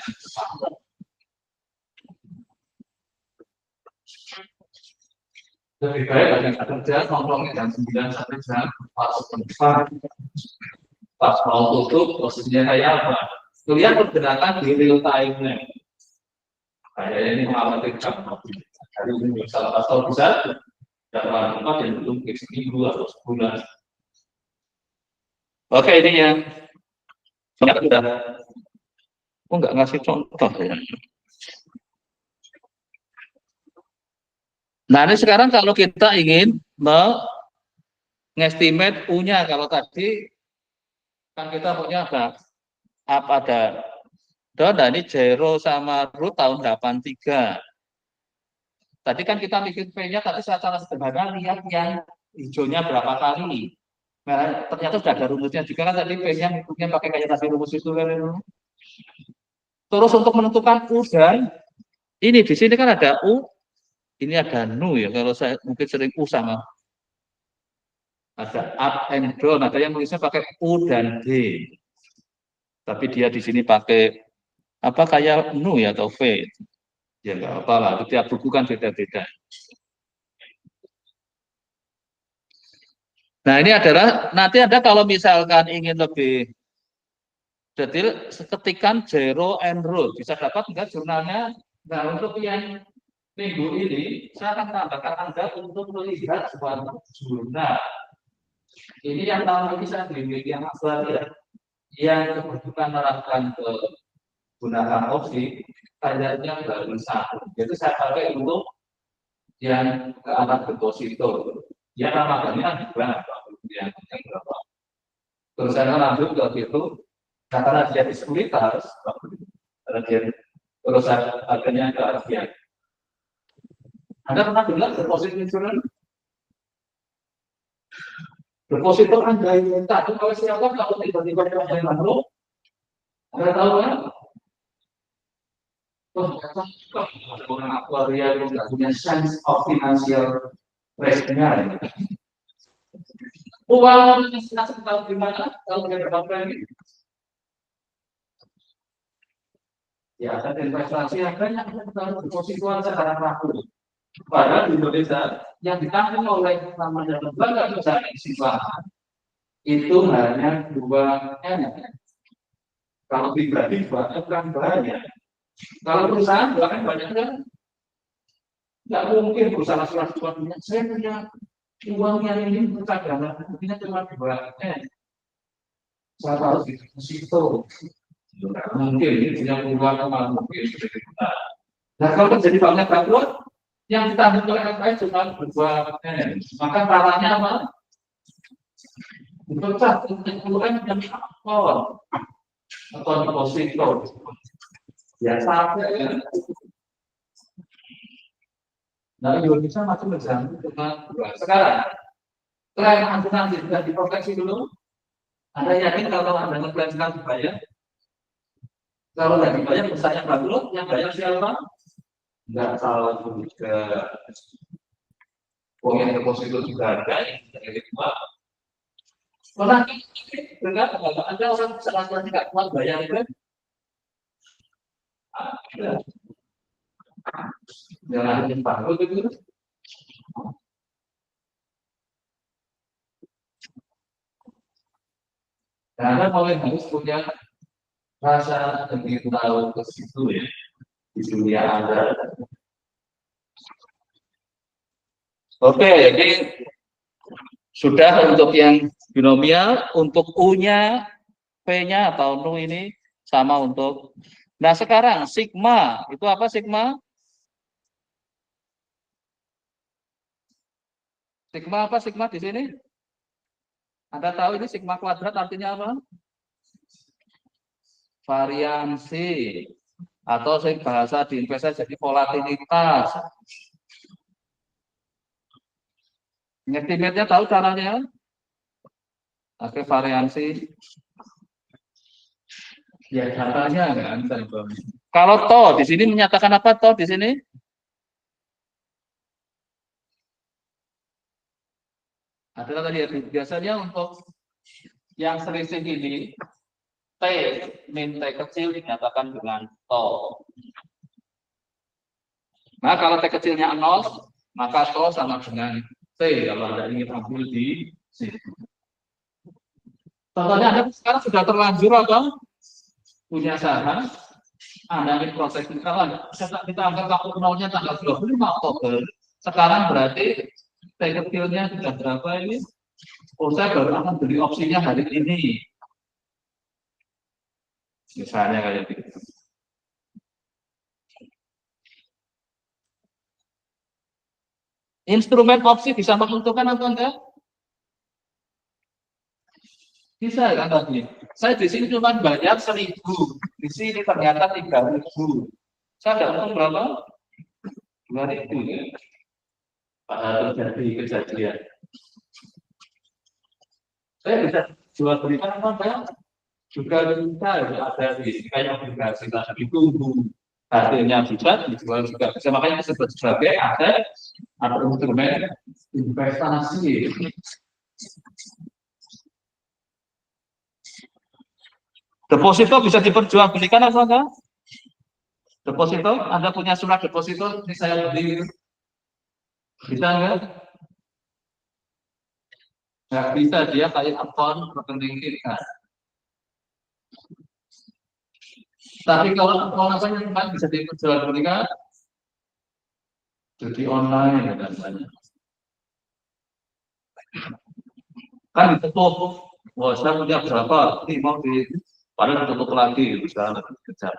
Lebih baik ada kerja nongkrongnya jam 9 sampai jam 4. Pas mau tutup posisinya kayak apa? Lihat pergerakan di real time-nya. Kayak ini mengkhawatirkan dari ini salah satu bisa dalam tempat yang belum seminggu atau sebulan. Oke, ini yang sudah. Oh, nggak ngasih contoh ya. Nah, ini sekarang kalau kita ingin mengestimate U-nya, kalau tadi kan kita punya apa ada nah ini Jero sama Ruth tahun 83. Tadi kan kita bikin P-nya, tapi secara sederhana lihat yang hijaunya berapa kali. Nah, ternyata sudah ada rumusnya juga kan tadi P-nya hitungnya pakai kayak tadi rumus itu kan. Terus untuk menentukan U dan ini di sini kan ada U, ini ada nu ya. Kalau saya mungkin sering U sama ada up and down, ada yang nulisnya pakai U dan D. Tapi dia di sini pakai apa kayak nu ya atau V. Ya nggak apa-apa, tiap buku kan beda-beda. Nah ini adalah nanti Anda kalau misalkan ingin lebih detail, ketikan Jero and Ruth bisa dapat enggak jurnalnya. Nah untuk yang minggu ini saya akan tambahkan Anda untuk melihat sebuah jurnal. Ini yang tahun ini saya beli yang aktual ya, yang kebutuhan menerapkan gunakan opsi kayaknya baru satu. Jadi saya pakai untuk yang ke arah deposito. Ya namanya juga yang berapa. Terus saya lanjut ke situ, karena dia di sekuritas, terus harganya ke arah dia. Anda pernah dengar deposit insurance? Depositor Anda yang tak tahu kalau siapa kalau tiba-tiba ada yang masuk, Anda tahu kan? Oh, orang aktuaria yang nggak punya sense of financial risk-nya. Uang investasi tahu di mana kalau dia berapa ini? Ya, ada investasi yang banyak yang tahu deposito secara ragu. Padahal di Indonesia yang ditanggung oleh namanya lembaga perusahaan keuangan itu hanya 2 M. Kalau pribadi 2 M kan banyak. Kalau perusahaan bahkan banyak kan nggak mungkin perusahaan asuransi punya saya punya uang yang ini cadangan mungkin cuma 2 M. Saya harus di situ. Mungkin ini punya uang malah mungkin sudah kita. Nah kalau terjadi banyak bangkrut yang ditanggung oleh LPS cuma 2 M. Maka caranya apa? Dipecat UMKM yang aktor atau deposito. Ya sampai ya. Nah Indonesia masih menjamin dengan sekarang. Klaim asuransi sudah diproteksi dulu. Anda yakin kalau Anda ngeklaim sekarang dibayar? Kalau nggak dibayar, misalnya bangkrut, yang bayar siapa? Nggak salah juga. Uang yang deposito juga ada, yang dari dua. Pernah dengar kalau ada orang selama tidak kuat bayar itu, jangan ada baru itu. Karena mulai harus punya rasa lebih tahu ke situ ya, di dunia Anda. Oke, jadi sudah untuk yang binomial, untuk U-nya, P-nya atau Nu ini sama untuk. Nah sekarang sigma, itu apa sigma? Sigma apa sigma di sini? Anda tahu ini sigma kuadrat artinya apa? Variansi. Atau saya bahasa di investasi jadi volatilitas. Ngestimate-nya tahu caranya? Oke, variansi. Ya, caranya kan. Kalau toh di sini menyatakan apa toh di sini? Adalah tadi biasanya untuk yang selisih ini T min T kecil dinyatakan dengan toh. Nah, kalau T kecilnya 0, maka toh sama dengan T kalau Anda ingin ambil di sini. Contohnya Anda sekarang sudah terlanjur apa? Punya saham, Anda ingin proses kalau kita anggap waktu nolnya tanggal 25 Oktober, sekarang berarti T kecilnya sudah berapa ini? Oh, saya baru akan beli opsinya hari ini. Misalnya kayak gitu. Instrumen opsi bisa menguntungkan atau enggak? Bisa kan tadi? Saya di sini cuma bayar 1.000, di sini ternyata 3.000. Saya dapat berapa? 2.000 ya. Padahal terjadi kejadian. Saya bisa jual belikan apa? Juga bisa ada di kayak obligasi tadi itu hasilnya bisa dijual juga. Bisa makanya disebut sebagai aset atau instrumen investasi. Deposito bisa diperjualbelikan apa enggak? Deposito, Anda punya surat deposito, ini saya beli, bisa enggak? Nggak bisa, dia kayak akun rekening kita. Tapi kalau apa yang kan bisa diperjualbelikan, jadi online dan banyak. Kan ditutup, wah saya punya berapa, ini mau di, padahal ditutup lagi, bisa lebih kejar.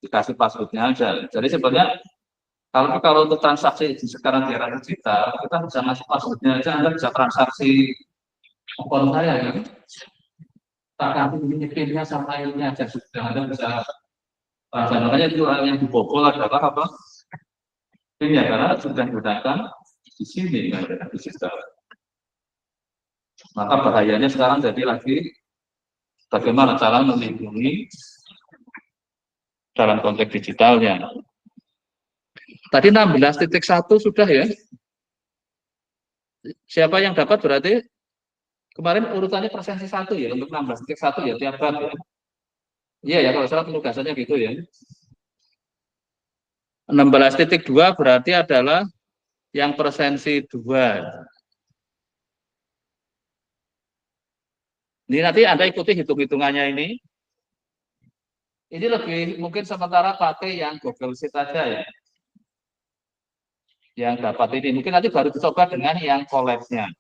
Dikasih passwordnya aja. Jadi sebenarnya kalau untuk transaksi sekarang di era digital, kita bisa ngasih passwordnya aja, Anda bisa transaksi akun saya ya. Tak kasih ini pinnya sama ini aja sudah Anda bisa. Makanya itu yang dibobol adalah apa? Ini ya karena sudah digunakan di sini ada digital. Maka bahayanya sekarang jadi lagi bagaimana cara melindungi dalam konteks digitalnya. Tadi 16.1 sudah ya. Siapa yang dapat berarti kemarin urutannya persensi 1 ya untuk 16.1 ya tiap bab ya. Iya ya kalau salah penugasannya gitu ya. 16.2 berarti adalah yang persensi 2. Ini nanti Anda ikuti hitung-hitungannya ini. Ini lebih mungkin sementara pakai yang Google Sheet aja ya. Yang dapat ini. Mungkin nanti baru dicoba dengan yang collab-nya.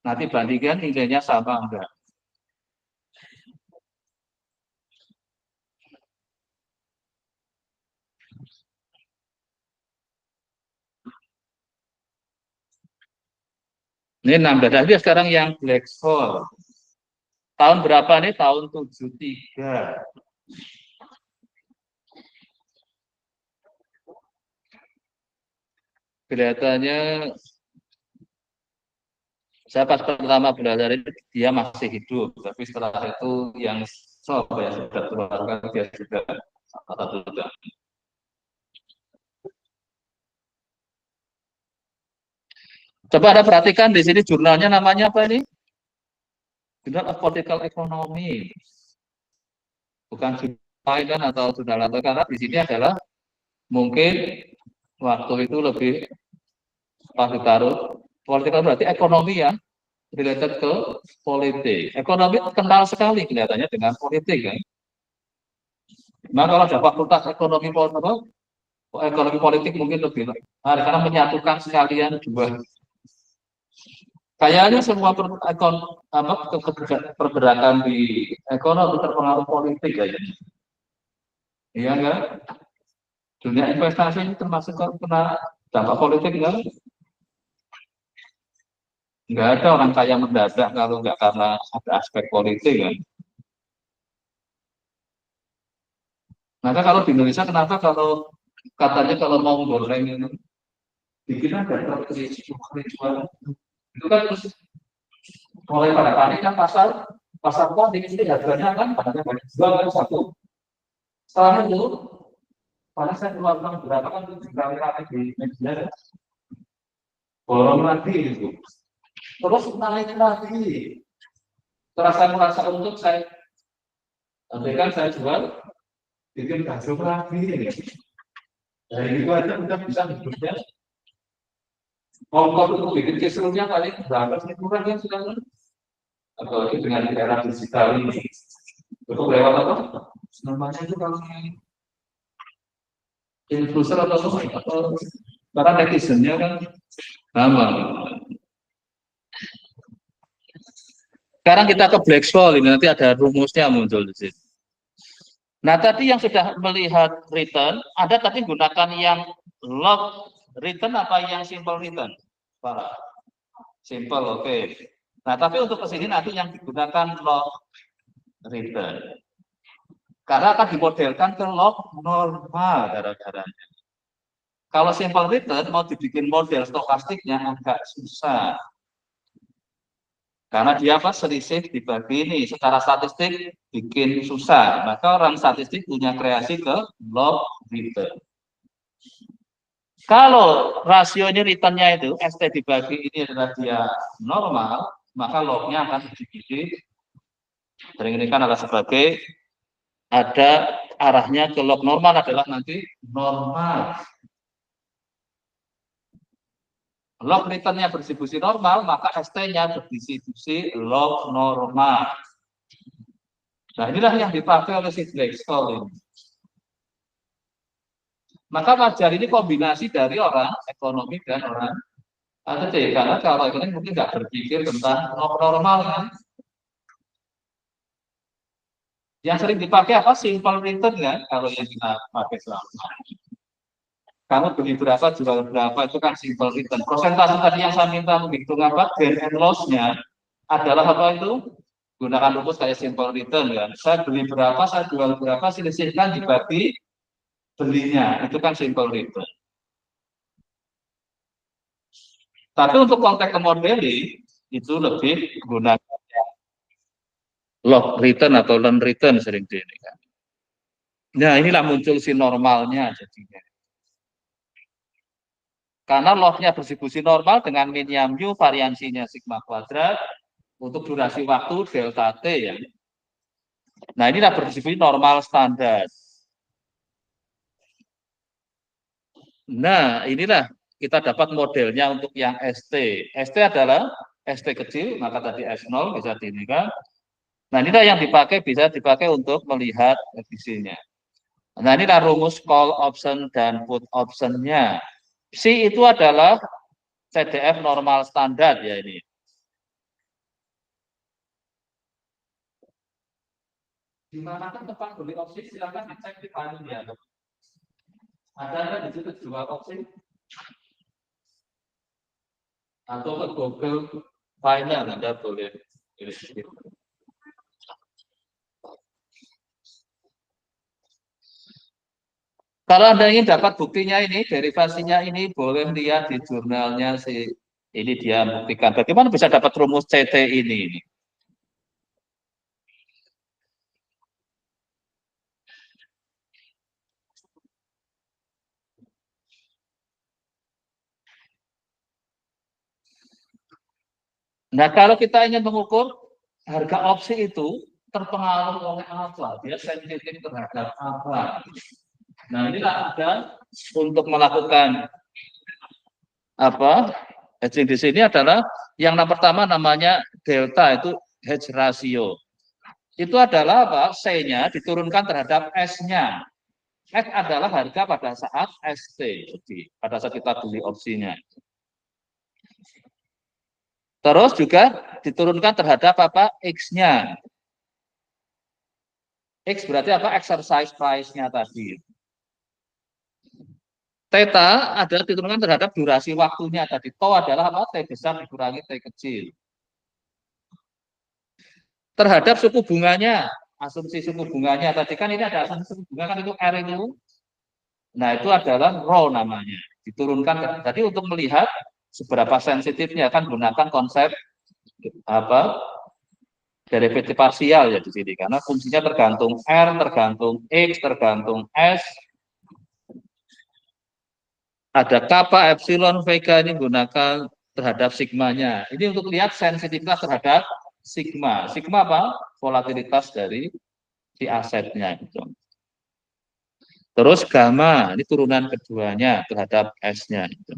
Nanti bandingkan nilainya sama enggak. Ini 16. Dia sekarang yang black hole. Tahun berapa nih? Tahun 73. Kelihatannya saya pas pertama belajar itu dia masih hidup, tapi setelah itu yang ya sudah keluarga dia sudah atau tidak. Coba Anda perhatikan di sini jurnalnya namanya apa ini? Journal of Political Economy. Bukan jurnal kan atau jurnal atau karena di sini adalah mungkin waktu itu lebih pas ditaruh politik berarti ekonomi ya related ke politik. Ekonomi kental sekali kelihatannya dengan politik kan. Nah kalau ada fakultas ekonomi politik mungkin lebih karena menyatukan sekalian dua. Kayaknya semua pergerakan di ekonomi terpengaruh politik ya. Iya enggak? Dunia investasi ini termasuk kena dampak politik enggak? Enggak ada orang kaya mendadak kalau enggak karena ada aspek politik kan. Maka kalau di Indonesia kenapa kalau katanya kalau mau goreng ini bikin ada jual itu kan terus mulai pada panik kan pasar uang di sini harganya kan katanya banyak jual kan satu. Setelah itu pada saya keluar uang berapa kan itu rame-rame di media borong lagi itu. Terus naik lagi. Terus saya merasa untuk saya andaikan saya jual bikin bakso lagi ini. Dari itu aja udah bisa hidupnya. Ongkos untuk bikin kisruhnya paling berapa sih kurang ya sekarang? Apalagi dengan era digital ini. Untuk lewat apa? Namanya itu kalau influencer atau bahkan netizennya kan sama. Sekarang kita ke black hole ini nanti ada rumusnya muncul di sini. Nah tadi yang sudah melihat return, ada tadi gunakan yang log return apa yang simple return? Para simple, oke. Okay. Nah tapi untuk kesini nanti yang digunakan log return. Karena akan dimodelkan ke log normal darah-darahnya. Kalau simple return mau dibikin model stokastiknya agak susah. Karena dia apa selisih dibagi ini secara statistik bikin susah. Maka orang statistik punya kreasi ke log return. Kalau rasio ini returnnya itu ST dibagi ini adalah dia normal, maka lognya akan sedikit sering ini kan adalah sebagai ada arahnya ke log normal adalah nanti normal. Log returnnya berdistribusi normal, maka ST-nya berdistribusi log normal. Nah inilah yang dipakai oleh si Black-Scholes ini. Maka wajar ini kombinasi dari orang ekonomi dan orang ATT. Karena kalau ini mungkin nggak berpikir tentang log normal kan. Yang sering dipakai apa? Simple return kan, kalau yang kita pakai selama. Kamu beli berapa, jual berapa, itu kan simple return. Persentase tadi yang saya minta menghitung apa? Gain and loss-nya adalah apa itu? Gunakan rumus kayak simple return kan. Saya beli berapa, saya jual berapa, selisihkan dibagi belinya. Itu kan simple return. Tapi untuk konteks modeling, itu lebih gunakan log return atau learn return sering kan. Nah inilah muncul si normalnya jadinya. Karena lognya distribusi normal dengan minnya mu variansinya sigma kuadrat untuk durasi waktu delta t ya. Nah inilah berdistribusi normal standar. Nah inilah kita dapat modelnya untuk yang ST. ST adalah ST kecil, maka tadi S0 bisa kan. Nah inilah yang bisa dipakai untuk melihat efisiennya. Nah inilah rumus call option dan put optionnya. C itu adalah CDF normal standar ya ini. Gimana kan tempat beli opsi silakan dicek di panel ya. Ada kan di situ jual opsi atau ke Google Final Anda boleh pilih. Kalau Anda ingin dapat buktinya ini, derivasinya ini, boleh lihat di jurnalnya si ini dia buktikan. Bagaimana bisa dapat rumus CT ini? Nah, kalau kita ingin mengukur harga opsi itu terpengaruh oleh apa, dia sensitif terhadap apa. Nah, inilah ada untuk melakukan apa hedging di sini adalah yang pertama namanya delta, itu hedge ratio. Itu adalah apa? C-nya diturunkan terhadap S-nya. S adalah harga pada saat ST, jadi pada saat kita beli opsinya. Terus juga diturunkan terhadap apa? X-nya. X berarti apa? Exercise price-nya tadi. Theta adalah diturunkan terhadap durasi waktunya tadi. Tau adalah apa? T besar dikurangi T kecil. Terhadap suku bunganya, asumsi suku bunganya tadi kan ini ada asumsi suku bunga kan itu R itu. Nah, itu adalah rho namanya. Diturunkan. Jadi untuk melihat seberapa sensitifnya kan gunakan konsep apa? Derivatif parsial ya di sini karena fungsinya tergantung R, tergantung X, tergantung S. Ada kappa, epsilon, vega ini gunakan terhadap sigmanya. Ini untuk lihat sensitivitas terhadap sigma. Sigma apa? Volatilitas dari si asetnya. Gitu. Terus gamma, ini turunan keduanya terhadap S-nya. Gitu.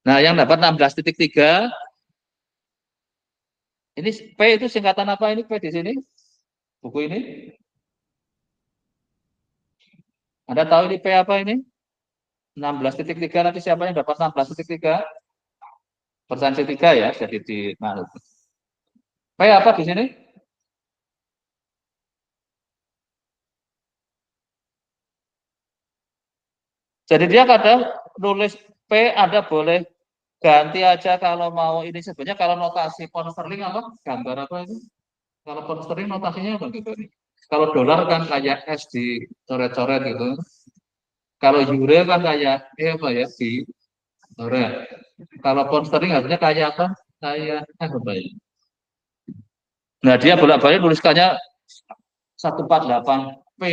Nah, yang dapat 16,3, ini P itu singkatan apa ini P di sini? Buku ini? Anda tahu ini P apa ini? 16,3 nanti siapa yang dapat 16,3? Persensi 3 ya, jadi di nah, P apa di sini? Jadi dia kadang nulis P ada boleh ganti aja kalau mau ini sebenarnya kalau notasi pound sterling apa gambar apa itu? Kalau pound sterling notasinya apa gitu? Kalau dolar kan kayak S di coret-coret gitu. Kalau euro kan kayak apa ya di coret. Kalau pound sterling harusnya kayak apa? Kayak apa ya? Nah dia bolak-balik tuliskannya 148P.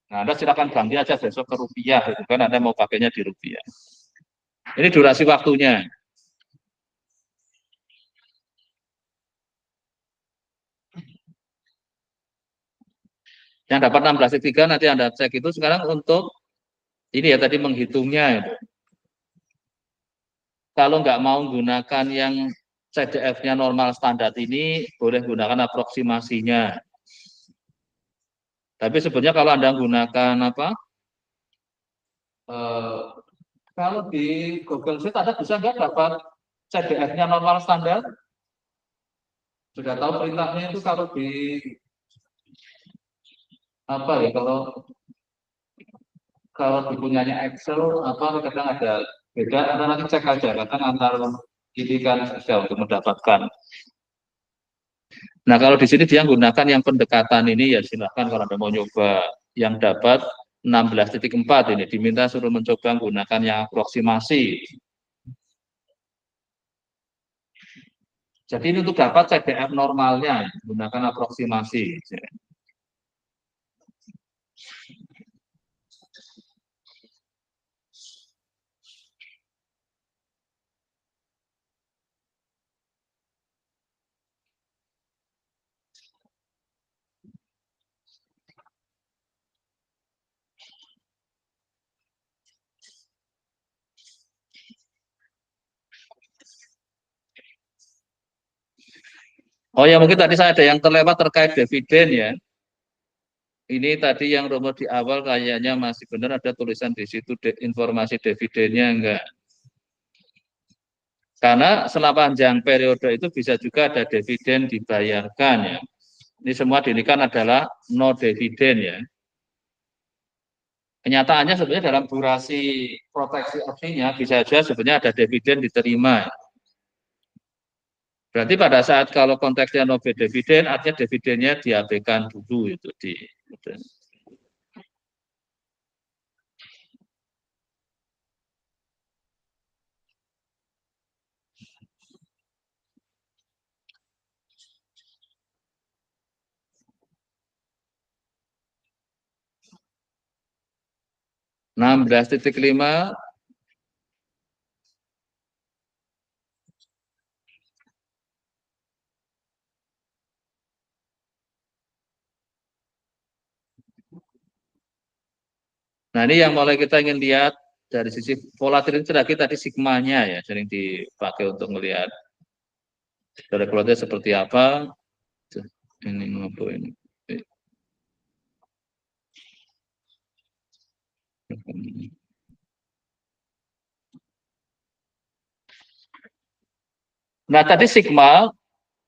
Nah, Anda silakan ganti aja besok ke rupiah, gitu kan Anda mau pakainya di rupiah. Ini durasi waktunya. Yang dapat 16,3 nanti Anda cek itu sekarang untuk ini ya tadi menghitungnya. Gitu. Kalau nggak mau gunakan yang CDF-nya normal standar ini, boleh gunakan aproksimasinya. Tapi sebenarnya kalau Anda gunakan apa? Eh, kalau di Google Sheet Anda bisa nggak dapat CDF-nya normal standar? Sudah tahu perintahnya itu kalau di apa ya kalau di punyanya Excel apa kadang ada beda, Anda nanti cek aja kadang antara ini kan susah untuk mendapatkan. Nah, kalau di sini dia menggunakan yang pendekatan ini ya silahkan kalau Anda mau nyoba yang dapat 16,4 ini diminta suruh mencoba menggunakan yang aproksimasi. Jadi ini untuk dapat CDF normalnya menggunakan aproksimasi. Oh ya mungkin tadi saya ada yang terlewat terkait dividen ya. Ini tadi yang rumus di awal kayaknya masih benar ada tulisan di situ informasi dividennya enggak. Karena sepanjang periode itu bisa juga ada dividen dibayarkan ya. Ini semua dinikan adalah no dividen ya. Kenyataannya sebenarnya dalam durasi proteksi opsinya bisa saja sebenarnya ada dividen diterima. Berarti pada saat kalau konteksnya no dividen, artinya dividennya diabaikan dulu itu di. Gitu. 16,5 Nah, ini yang mulai kita ingin lihat dari sisi volatility tadi sigmanya ya, sering dipakai untuk melihat dari volatility seperti apa. Ini apa ini? Nah, tadi sigma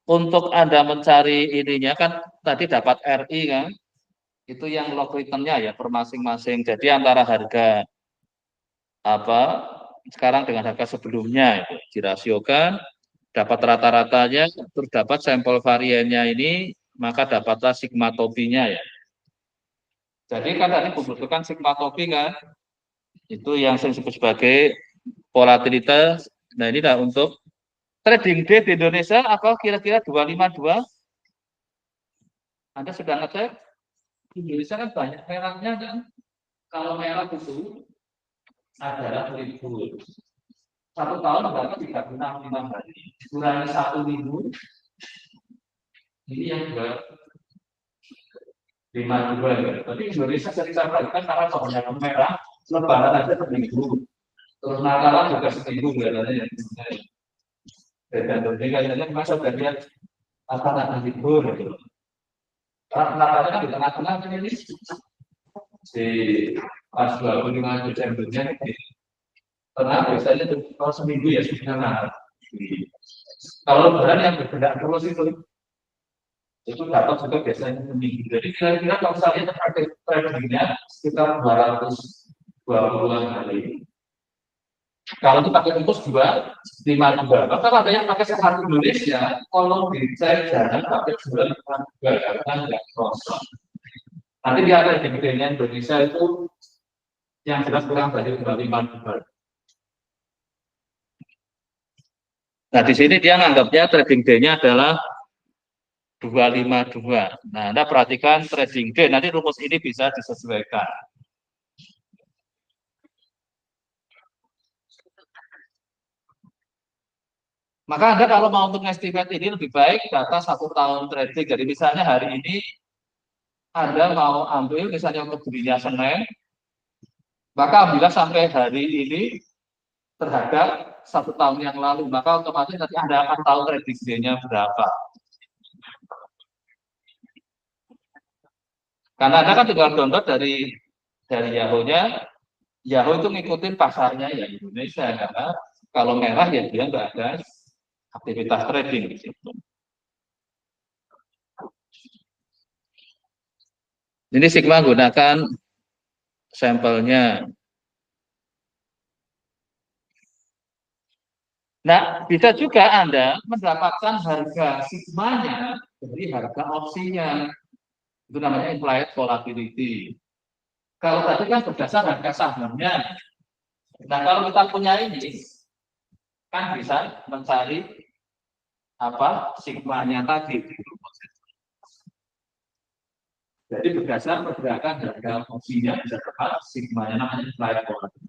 untuk Anda mencari ininya kan tadi dapat RI kan, itu yang log returnnya ya per masing-masing. Jadi antara harga apa sekarang dengan harga sebelumnya itu dirasiokan, dapat rata-ratanya, terus dapat sampel variannya ini, maka dapatlah sigma topinya ya. Jadi kan tadi membutuhkan sigma topi kan, itu yang saya sebut sebagai volatilitas. Nah ini dah untuk trading day di Indonesia apa kira-kira 252? Anda sudah ngecek? Di Indonesia kan banyak merahnya kan. Kalau merah itu adalah libur. Satu tahun berapa 365 hari. Kurangi 1.000. Ini yang 252 ya. Tapi Indonesia sering saya perhatikan karena kebanyakan merah, lebaran aja seminggu. Terus Natalan juga seminggu biasanya ya. Dan kayaknya masa udah lihat apa libur gitu. Natalnya kan di tengah-tengah ini di pas 25 Desembernya karena biasanya kalau seminggu ya sebenarnya. Kalau lebaran yang bergerak terus itu dapat juga biasanya seminggu. Jadi kira-kira kalau saya terpakai tradingnya sekitar 220-an hari. Kalau kita pakai kurs 252, maka ada yang pakai sehari Indonesia, kalau dicek jangan pakai 252 karena nggak kosong. Nanti dia ada dividennya Indonesia itu yang jelas kurang dari 252. Nah di sini dia nganggapnya trading day-nya adalah 252. Nah Anda perhatikan trading day, nanti rumus ini bisa disesuaikan. Maka Anda kalau mau untuk estimate ini lebih baik data 1 tahun trading. Jadi misalnya hari ini Anda mau ambil misalnya untuk belinya Senin, maka ambillah sampai hari ini terhadap 1 tahun yang lalu. Maka otomatis nanti Anda akan tahu trading day-nya berapa. Karena Anda kan tinggal download dari Yahoo-nya, Yahoo itu ngikutin pasarnya ya Indonesia. Karena kalau merah ya dia nggak ada aktivitas trading di situ. Ini Sigma gunakan sampelnya. Nah, bisa juga Anda mendapatkan harga sigmanya dari harga opsinya. Itu namanya implied volatility. Kalau tadi kan berdasar harga sahamnya. Nah, kalau kita punya ini, kan bisa mencari apa sigmanya tadi. Jadi berdasar pergerakan harga opsinya bisa dapat sigmanya namanya implied volatility.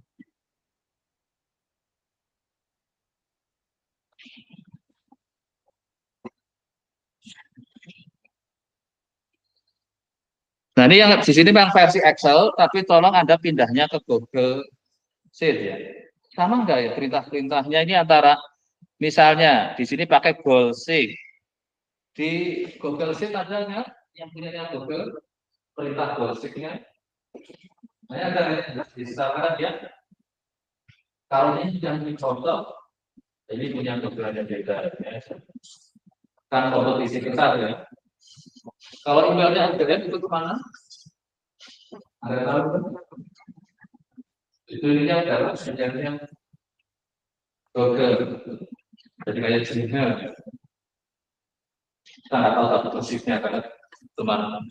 Nah ini yang di sini memang versi Excel, tapi tolong Anda pindahnya ke Google Sheet ya. Sama enggak ya perintah-perintahnya ini antara misalnya di sini pakai goal seek. Di Google Sheet ada nggak yang punya Google perintah goal seek-nya? Nah, ada di sana ya. Kalau ini sudah dicontoh, ini punya Google ada beda ya. Kan kompetisi besar ya. Kalau emailnya ada itu kemana? Ada tahu kan? Itu ini adalah sebenarnya Google. Jadi kayak Gmail. Kita nggak tahu satu persisnya kan, teman.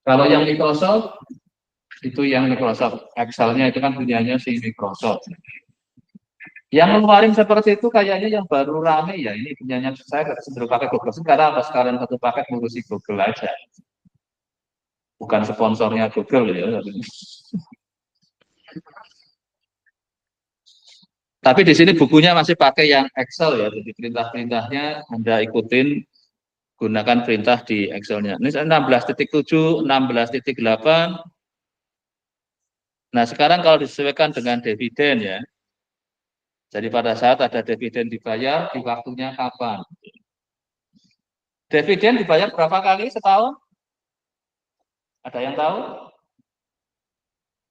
Kalau yang Microsoft itu yang Microsoft Excel-nya itu kan punyanya si Microsoft. Yang ngeluarin seperti itu kayaknya yang baru rame ya ini punyanya saya cenderung pakai Google karena apa sekalian satu paket ngurusi Google aja. Bukan sponsornya Google ya. Tapi di sini bukunya masih pakai yang Excel ya, jadi perintah-perintahnya Anda ikutin gunakan perintah di Excel-nya. Ini 16.7, 16.8, Nah, sekarang kalau disesuaikan dengan dividen ya. Jadi pada saat ada dividen dibayar, di waktunya kapan? Dividen dibayar berapa kali setahun? Ada yang tahu?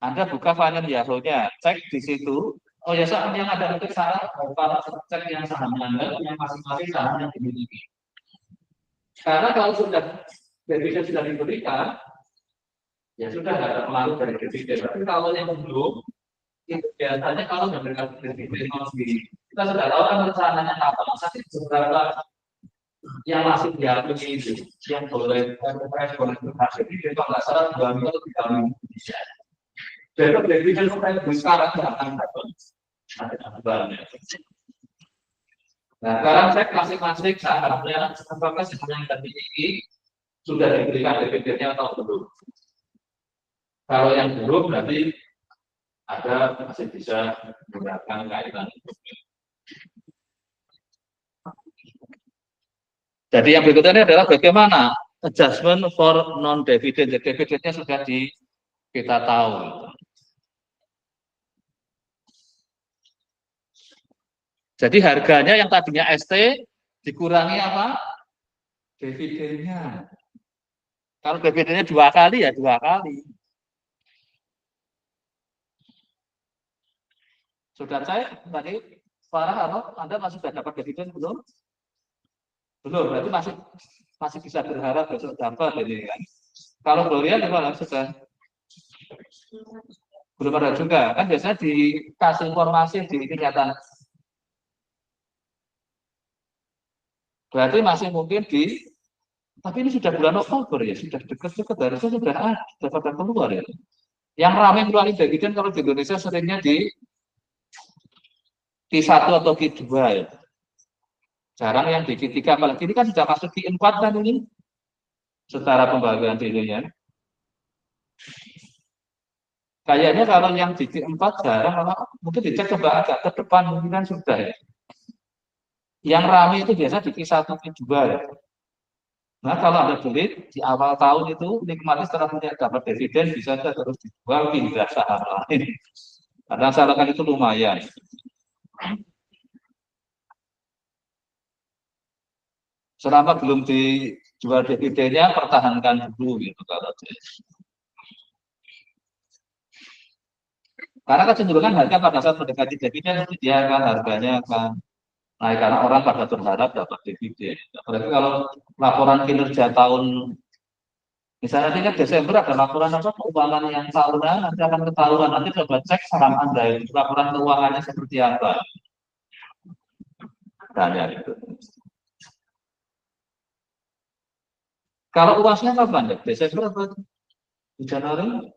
Anda buka financial Yahoo-nya, cek di situ. Oh ya, saat yang ada untuk syarat, para cek yang saham Anda, yang masing-masing saham yang dimiliki. Karena kalau sudah dividen sudah diberikan, ya sudah nggak ada pengaruh dari dividen. Tapi kalau yang belum, itu biasanya kalau memberikan dividen sendiri, kita sudah tahu kan rencananya apa, masih seberapa yang masih diambil ini, yang boleh berhasil ini, kalau nggak salah 2 minggu atau 3 minggu bisa. Jadi dividen sampai sekarang tidak akan dapat ada barangnya. Nah, sekarang cek masing-masing sahamnya, apakah saham yang dimiliki sudah diberikan dividennya atau belum. Kalau yang belum, berarti ada masih bisa menggunakan kaitan. Jadi yang berikutnya adalah bagaimana adjustment for non-dividend. Jadi dividennya sudah kita tahu. Jadi harganya yang tadinya ST dikurangi apa? Dividennya. Kalau dividennya 2 kali ya 2 kali. Sudah saya tadi Farah atau Anda masih sudah dapat dividen belum? Belum, berarti masih bisa berharap besok dapat ini kan. Kalau Gloria gimana sudah? Belum ada juga kan, biasanya dikasih informasi di kenyataan. Berarti masih mungkin tapi ini sudah bulan Oktober ya, sudah dekat-dekat, harusnya sudah pada keluar ya. Yang ramai keluarin dividen kalau di Indonesia seringnya di Q1 atau Q2 ya. Jarang yang di Q3, apalagi ini kan sudah masuk Q4 kan ini, secara pembagian dividen. Kayaknya kalau yang di Q4 jarang, mungkin dicek coba agak ke depan, mungkin kan sudah ya. Yang ramai itu biasa di Q1, Q2 ya. Nah, kalau Anda beli di awal tahun itu, nikmati setelah punya dapat dividen, bisa terus dijual, pindah saham lain. Karena salahkan itu lumayan. Selama belum dijual dividennya, pertahankan dulu gitu kalau karena kecenderungan harga pada saat mendekati dividen dia akan harganya akan naik karena orang pada berharap dapat dividen. Apalagi kalau laporan kinerja tahun misalnya ini kan Desember ada laporan apa keuangan yang tahunan, nanti akan ketahuan, nanti coba cek saham Anda itu laporan keuangannya seperti apa. Tanya itu. Kalau uasnya kapan ya? Desember atau di Januari?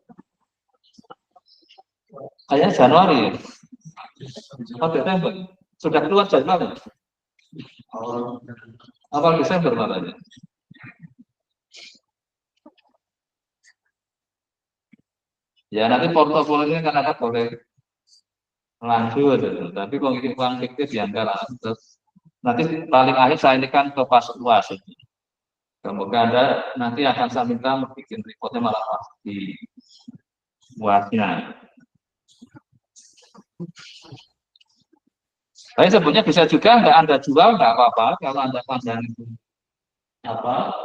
Kayaknya Januari ya? Oh, Desember. Sudah keluar Januari? Awal Desember makanya. Ya nanti portofolionya kan ada boleh lanjut, gitu. Tapi kalau uang fiktif ya enggak lah. Nanti paling akhir saya ini kan ke pas uas. Semoga Anda nanti akan saya minta bikin reportnya malah pas di uasnya. Tapi sebetulnya bisa juga nggak Anda jual nggak apa-apa kalau Anda pandang itu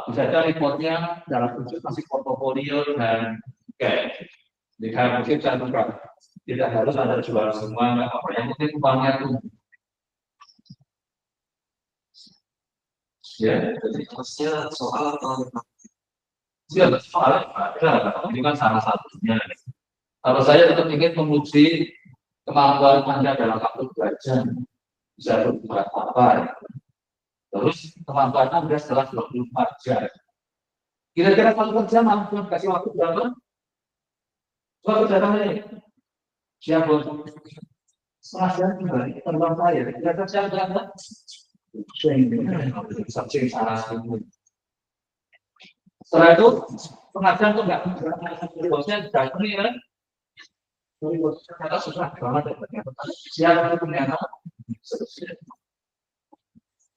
bisa ada reportnya dalam bentuk masih portofolio dan cash. Jika mungkin saya buka, tidak harus Anda jual semua, nggak apa-apa. Yang penting uangnya tumbuh. Ya, jadi soal ini kan salah satunya. Kalau saya tetap ingin menguji kemampuan Anda dalam waktu 2 jam bisa berbuat apa. Terus kemampuan Anda setelah 24 jam. Kira-kira kalau kerja mampu kasih waktu berapa? Waktu datangnya siapa? Setengah jam kembali terbang saya. Kira-kira siapa berapa? Setelah itu pengajian tuh nggak bosnya datang ya. Ternyata susah banget. Siapa itu punya anak?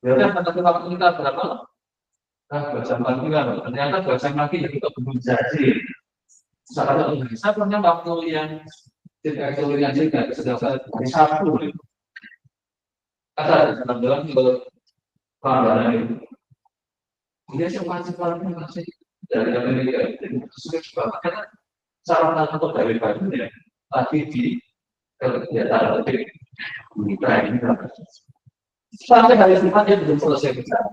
Ya udah kata waktu kita berapa? Nah, 2 jam lagi kan. Ternyata 2 jam lagi ya kita belum jadi. Saya punya waktu yang tidak kesulitan juga sudah hari Sabtu. Kata dalam ke Prambanan itu. Dia cepat masih dari Amerika itu sulit banget karena sarana untuk dari bajunya tapi di kegiatan kita ini sampai hari Jumat dia belum selesai bicara.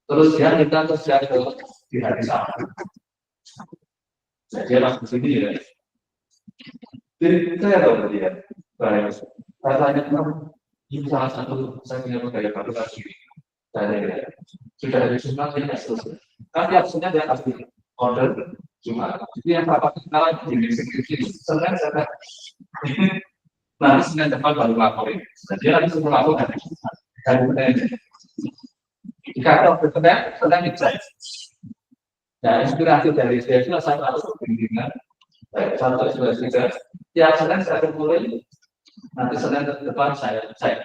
Terus dia minta kerja ke di hari Sabtu. Jadi langsung sini ya. Jadi saya tahu dia. Baik. Rasanya ini salah satu saya punya budaya baru lagi. Saya sudah dari Jumat tidak selesai. Tapi absennya dia pasti order Jumat. Jadi yang rapat kenalan di eksekutif Senin saya nanti Senin depan baru laporin. Jadi dia nanti semua laporan dari jika berkenan, sedang dicek. Nah, inspirasi dari saya itu saya harus bimbingan. Satu inspirasi saya. Ya, Senin saya mulai. Nanti Senin depan saya cek.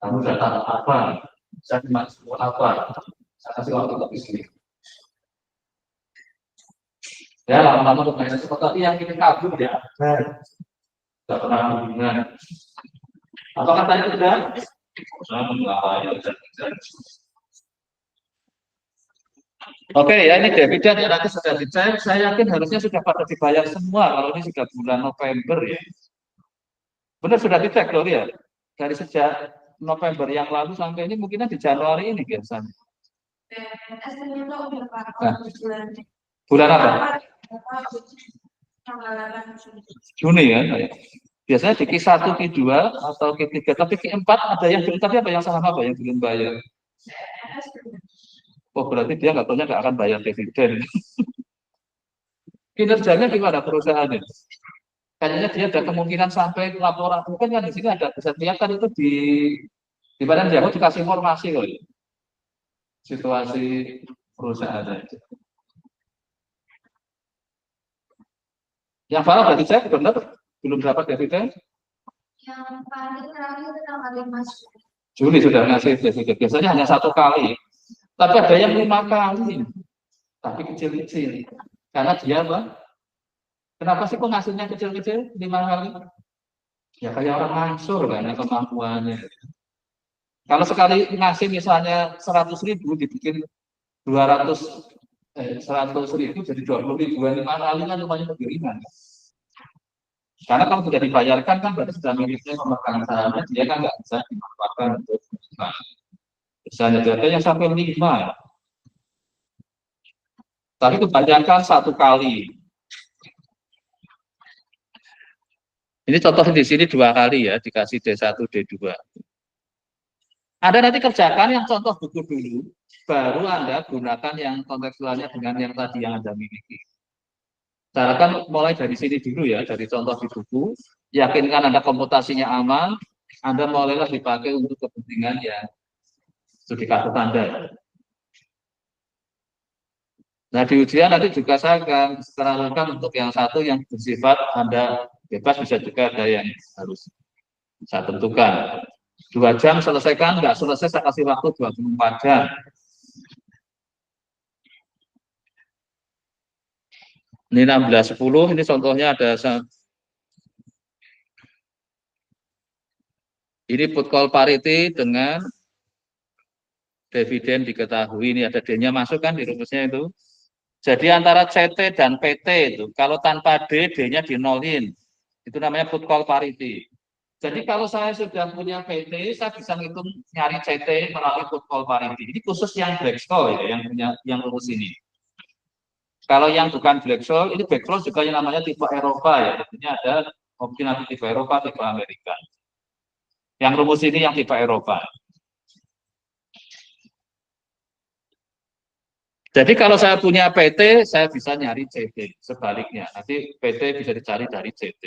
Kamu datang apa? Saya masuk apa? Saya kasih waktu untuk istri. Ya, lama-lama untuk main seperti yang kita kabur ya. Tidak pernah bimbingan. Apakah tadi sudah? Oke, ya ini dividen ya nanti sudah dicek. Saya yakin harusnya sudah pada dibayar semua kalau ini sudah bulan November ya. Benar sudah dicek loh ya. Dari sejak November yang lalu sampai ini mungkin di Januari ini biasanya. Nah, bulan apa? Juni ya. Biasanya di Q1, Q2 atau Q3, tapi Q4 ada yang belum, tapi apa yang saham apa yang belum bayar? Oh berarti dia nggak tahunya nggak akan bayar dividen. Kinerjanya gimana perusahaannya? Kayaknya dia ada kemungkinan sampai laporan, mungkin kan di sini ada bisa lihat kan itu di badan jago dikasih informasi loh, situasi perusahaan. Yang Farah berarti saya benar belum dapat dividen? Yang paling terakhir tanggal 5 Juli sudah ngasih dividen. Biasanya hanya 1 kali, tapi ada yang 5 kali, tapi kecil-kecil. Karena dia apa? Kenapa sih kok hasilnya kecil-kecil 5 kali? Ya kayak orang mansur kan kemampuannya. Kalau sekali ngasih misalnya 100.000 dibikin 100.000 jadi 20.000 5 kali kan lumayan lebih ringan. Karena kalau sudah dibayarkan kan berarti sudah miliknya pemegang sahamnya, dia kan nggak bisa dimanfaatkan untuk misalnya ada yang sampai 5, tapi kebanyakan 1 kali. Ini contoh di sini 2 kali ya, dikasih D1, D2. Anda nanti kerjakan yang contoh buku dulu, baru Anda gunakan yang kontekstualnya dengan yang tadi yang Anda miliki. Carakan mulai dari sini dulu ya, dari contoh di buku, yakinkan Anda komputasinya aman, Anda mulailah dipakai untuk kepentingan yang studi kasus Anda. Nah di ujian nanti juga saya akan terangkan untuk yang satu yang bersifat Anda bebas, bisa juga ada yang harus saya tentukan. 2 jam selesaikan, nggak selesai saya kasih waktu 24 jam. Ini 16.10, ini contohnya ada ini put call parity dengan dividen diketahui, ini ada D-nya masuk kan di rumusnya itu. Jadi antara CT dan PT itu, kalau tanpa D, D-nya dinolin. Itu namanya put call parity. Jadi kalau saya sudah punya PT, saya bisa ngitung nyari CT melalui put call parity. Ini khusus yang Black-Scholes ya, yang punya yang rumus ini. Kalau yang bukan Black-Scholes, ini Black-Scholes juga yang namanya tipe Eropa ya. Tentunya ada opsi nanti tipe Eropa, tipe Amerika. Yang rumus ini yang tipe Eropa. Jadi kalau saya punya PT, saya bisa nyari CT. Sebaliknya, nanti PT bisa dicari dari CT.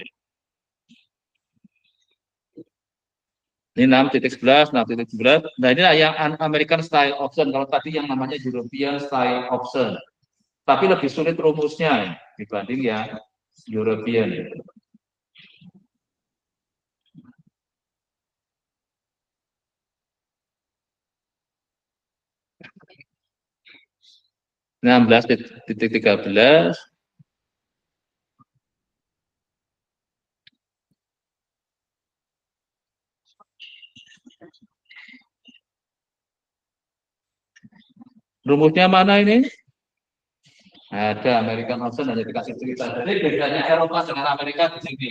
Ini 6.11, 6.11. Nah ini yang American Style Option. Kalau tadi yang namanya European Style Option. Tapi lebih sulit rumusnya ya, dibanding yang European. Nah, 16.13. Rumusnya mana ini? Ada American Option hanya dikasih cerita. Jadi bedanya Eropa dengan Amerika di sini.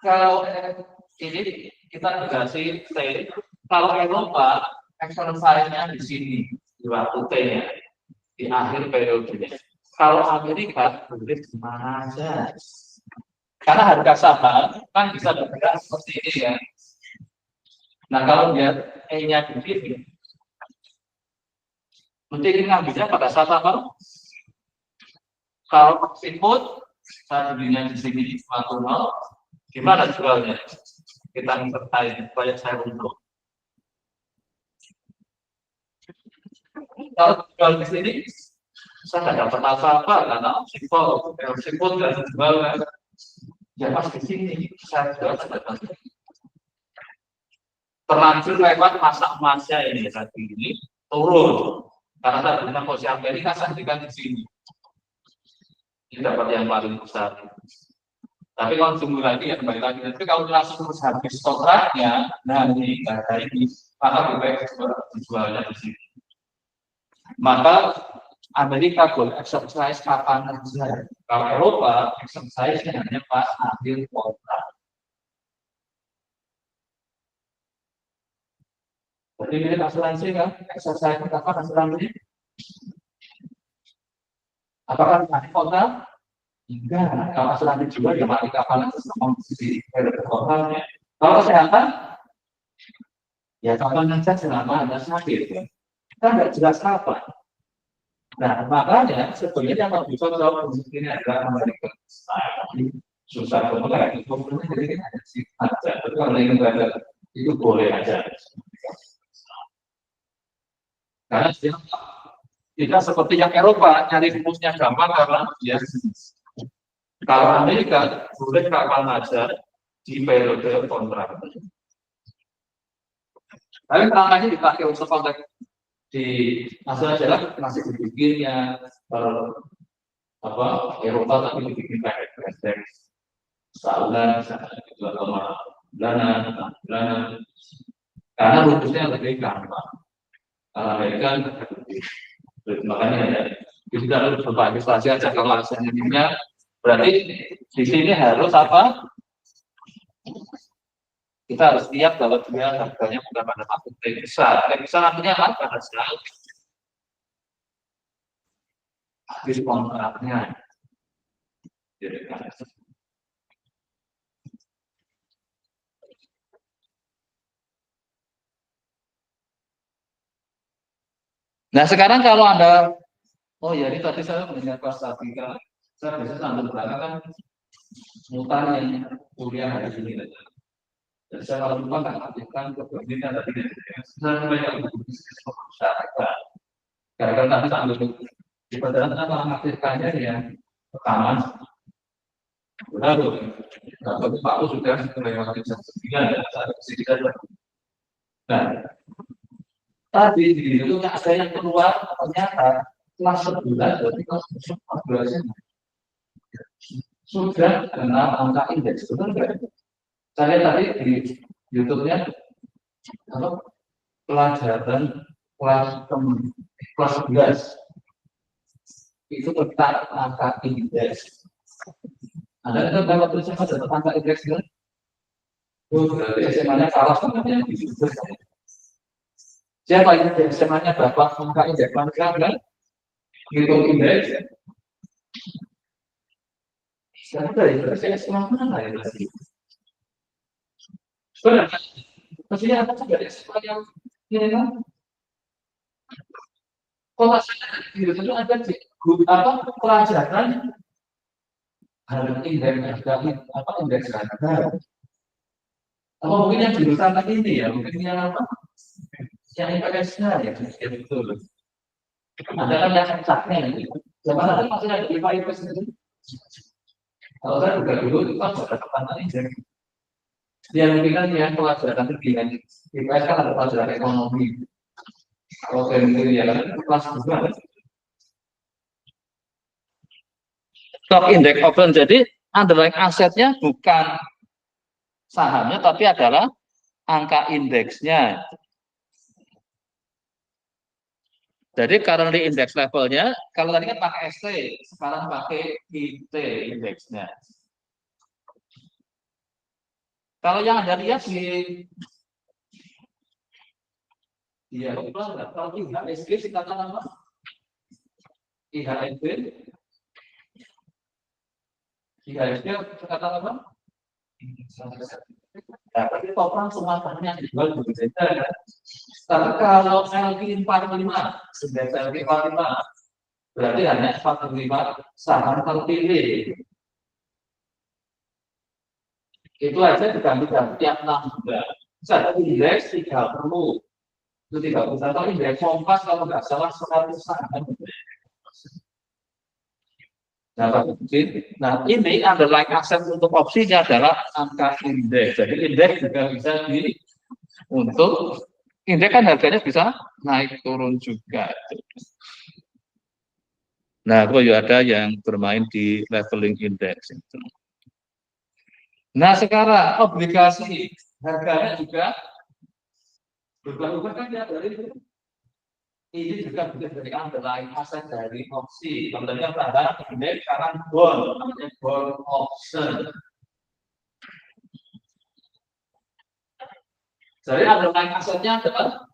Kalau ini kita dikasih T, kalau Eropa exercise-nya di sini di waktu T-nya di akhir periode. Kalau Amerika boleh di mana aja. Karena harga saham kan bisa bergerak seperti ini ya. Nah kalau dia E-nya di sini, mesti ngambilnya pada saat apa? Kalau input saya belinya di sini 40, gimana jualnya? Kita intertain supaya saya untung. Kalau jual di sini, saya nggak dapat apa-apa karena simpel dan jual. Ya pas di sini saya jual dapat. Terlanjur lewat masa emasnya ini tadi ini turun karena saya punya posisi Amerika saya berikan di sini. Ini dapat yang paling besar. Tapi kalau tunggu lagi ya kembali lagi. Tapi kalau langsung terus habis kontraknya, nah ini harga ini maka lebih baik dijualnya di sini. Maka Amerika boleh exercise kapan saja. Kalau Eropa exercise-nya hanya pas akhir kontrak. Jadi mirip asuransi kan? Exercise kapan asuransi? Apakah nanti kontrak? Enggak, kalau asuransi juga ya mati kapan kondisi totalnya. Kalau kesehatan, ya kapan saja selama Anda sakit. Kita nggak jelas kapan. Nah, makanya sebenarnya kalau bisa kalau ini adalah Amerika susah banget itu jadi ada sih aja. Tapi kalau yang ada itu boleh aja. Karena tidak seperti yang Eropa nyari rumusnya gampang karena ya kalau Amerika boleh kapan aja di periode kontrak. Tapi namanya dipakai untuk kontrak di asal adalah masih dibikinnya apa Eropa tapi dibikin pakai prestek sebulan, 2,5 bulanan, karena rumusnya lebih gampang. Amerika makanya ya kita harus berbagai stasiun aja kalau asalnya berarti di sini harus apa? Kita harus lihat bahwa dia harganya bukan pada waktu besar. Besar artinya apa? Pada saat habis kontraknya. Nah sekarang kalau Anda, oh ya ini tadi saya mendengar pas tadi kan, saya bisa sambil belakang kan mutar yang kuliah hari ini. Dan saya kalau lupa kan aktifkan kepemimpinan tadi. Saya banyak masyarakat. Karena tadi sambil di perjalanan mengaktifkannya ya rekaman. Lalu, Pak U sudah melewati jam 9 dan saat ini. Nah, tadi di itu ada yang keluar ternyata kelas sebulan berarti kelas 14 sudah kenal angka indeks benar. Saya tadi di YouTube-nya apa pelajaran kelas 11 itu tentang angka indeks. Anda kan dapat tulisan tentang angka indeks kan? Berarti SMA-nya kalah sama yang di situ. Siapa yang SMA-nya berapa angka indeks? Kan? Hitung indeks. Sekarang dari saya SMA mana ya tadi? Benar. Maksudnya apa juga SMA yang ini kan? Kalau saya di itu ada grup apa pelajaran harga indeks apa indeks harga. Apa mungkin yang jurusan ini ya? Mungkin yang apa? Yang IPS-nya ya, betul. Ada kan yang saknya ini. Zaman ada masih ada IPA IPS itu. Kalau saya juga dulu itu kan ada tekanan indeks. Dia mungkin kan yang pelajaran tinggi IPS kan ada pelajaran ekonomi. Kalau saya mungkin ya kan kelas 2. Stock index option jadi underlying asetnya bukan sahamnya tapi adalah angka indeksnya. Jadi currently index levelnya, kalau tadi kan pakai ST, sekarang pakai IT indeksnya. Kalau yang Anda lihat di kalau IHSG singkatan apa? IHSG singkatan apa? Nah, tapi total semua bahannya dijual berbeda kan? Tapi kalau LQ45, indeks LQ45, berarti hanya 45 saham terpilih. Itu aja diganti-ganti tiap 6 bulan. Satu indeks 30. Itu 30. Atau indeks Kompas kalau nggak salah 100 saham. Nah, ini underlying aset untuk opsinya adalah angka indeks. Jadi indeks juga bisa untuk indeks kan harganya bisa naik turun juga. Nah, kalau ada yang bermain di leveling indeks. Nah, sekarang obligasi harganya juga berubah-ubah kan ya dari ini juga bisa dari underlying aset dari opsi. Contohnya pada indeks sekarang bond, namanya bond option. Jadi underlying asetnya adalah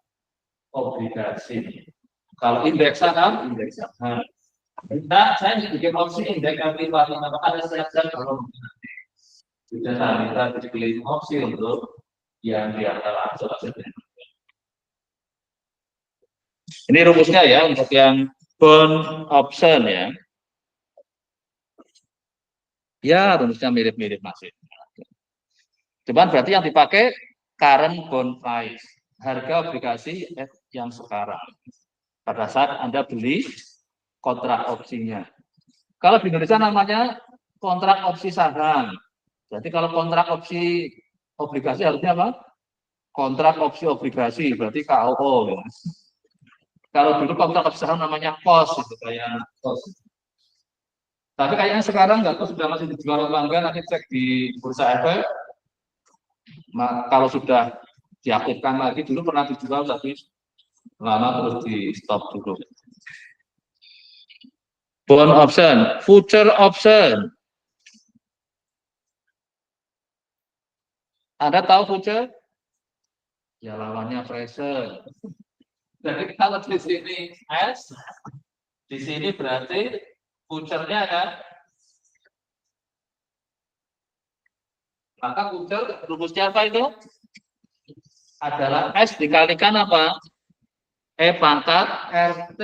obligasi. Kalau indeks saham, indeks saham. Nah, saya bikin opsi indeks LQ45, ada siap-siap kalau sudah kita pilih opsi untuk yang di antara aset-asetnya. Ini rumusnya ya untuk yang bond option ya. Ya, rumusnya mirip-mirip masih. Cuman berarti yang dipakai current bond price, harga obligasi yang sekarang. Pada saat Anda beli kontrak opsinya. Kalau di Indonesia namanya kontrak opsi saham. Jadi kalau kontrak opsi obligasi harusnya apa? Kontrak opsi obligasi, berarti KOO. Ya. Kalau dulu kontrak opsi saham namanya KOS, itu kayak KOS. Tapi kayaknya sekarang nggak tahu sudah masih dijual apa enggak, nanti cek di Bursa Efek. Nah, kalau sudah diaktifkan lagi, dulu pernah dijual tapi lama terus di stop dulu. Bond option, future option. Anda tahu future? Ya lawannya present. Jadi kalau di sini S, di sini berarti future-nya kan? Maka future rumusnya apa itu? Adalah S dikalikan apa? E pangkat RT.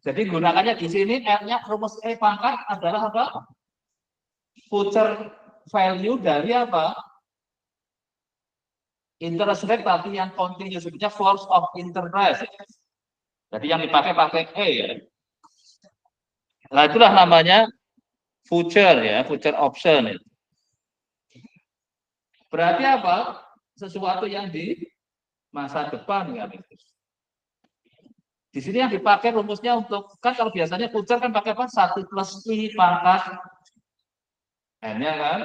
Jadi gunakannya di sini R-nya rumus E pangkat adalah apa? Future value dari apa? Interest rate tapi yang continuous sebutnya force of interest. Jadi yang pakai E ya. Nah, itulah namanya future ya, future option. Berarti apa? Sesuatu yang di masa depan ya. Di sini yang dipakai rumusnya untuk kan kalau biasanya future kan pakai apa? 1 plus I pangkat N-nya kan.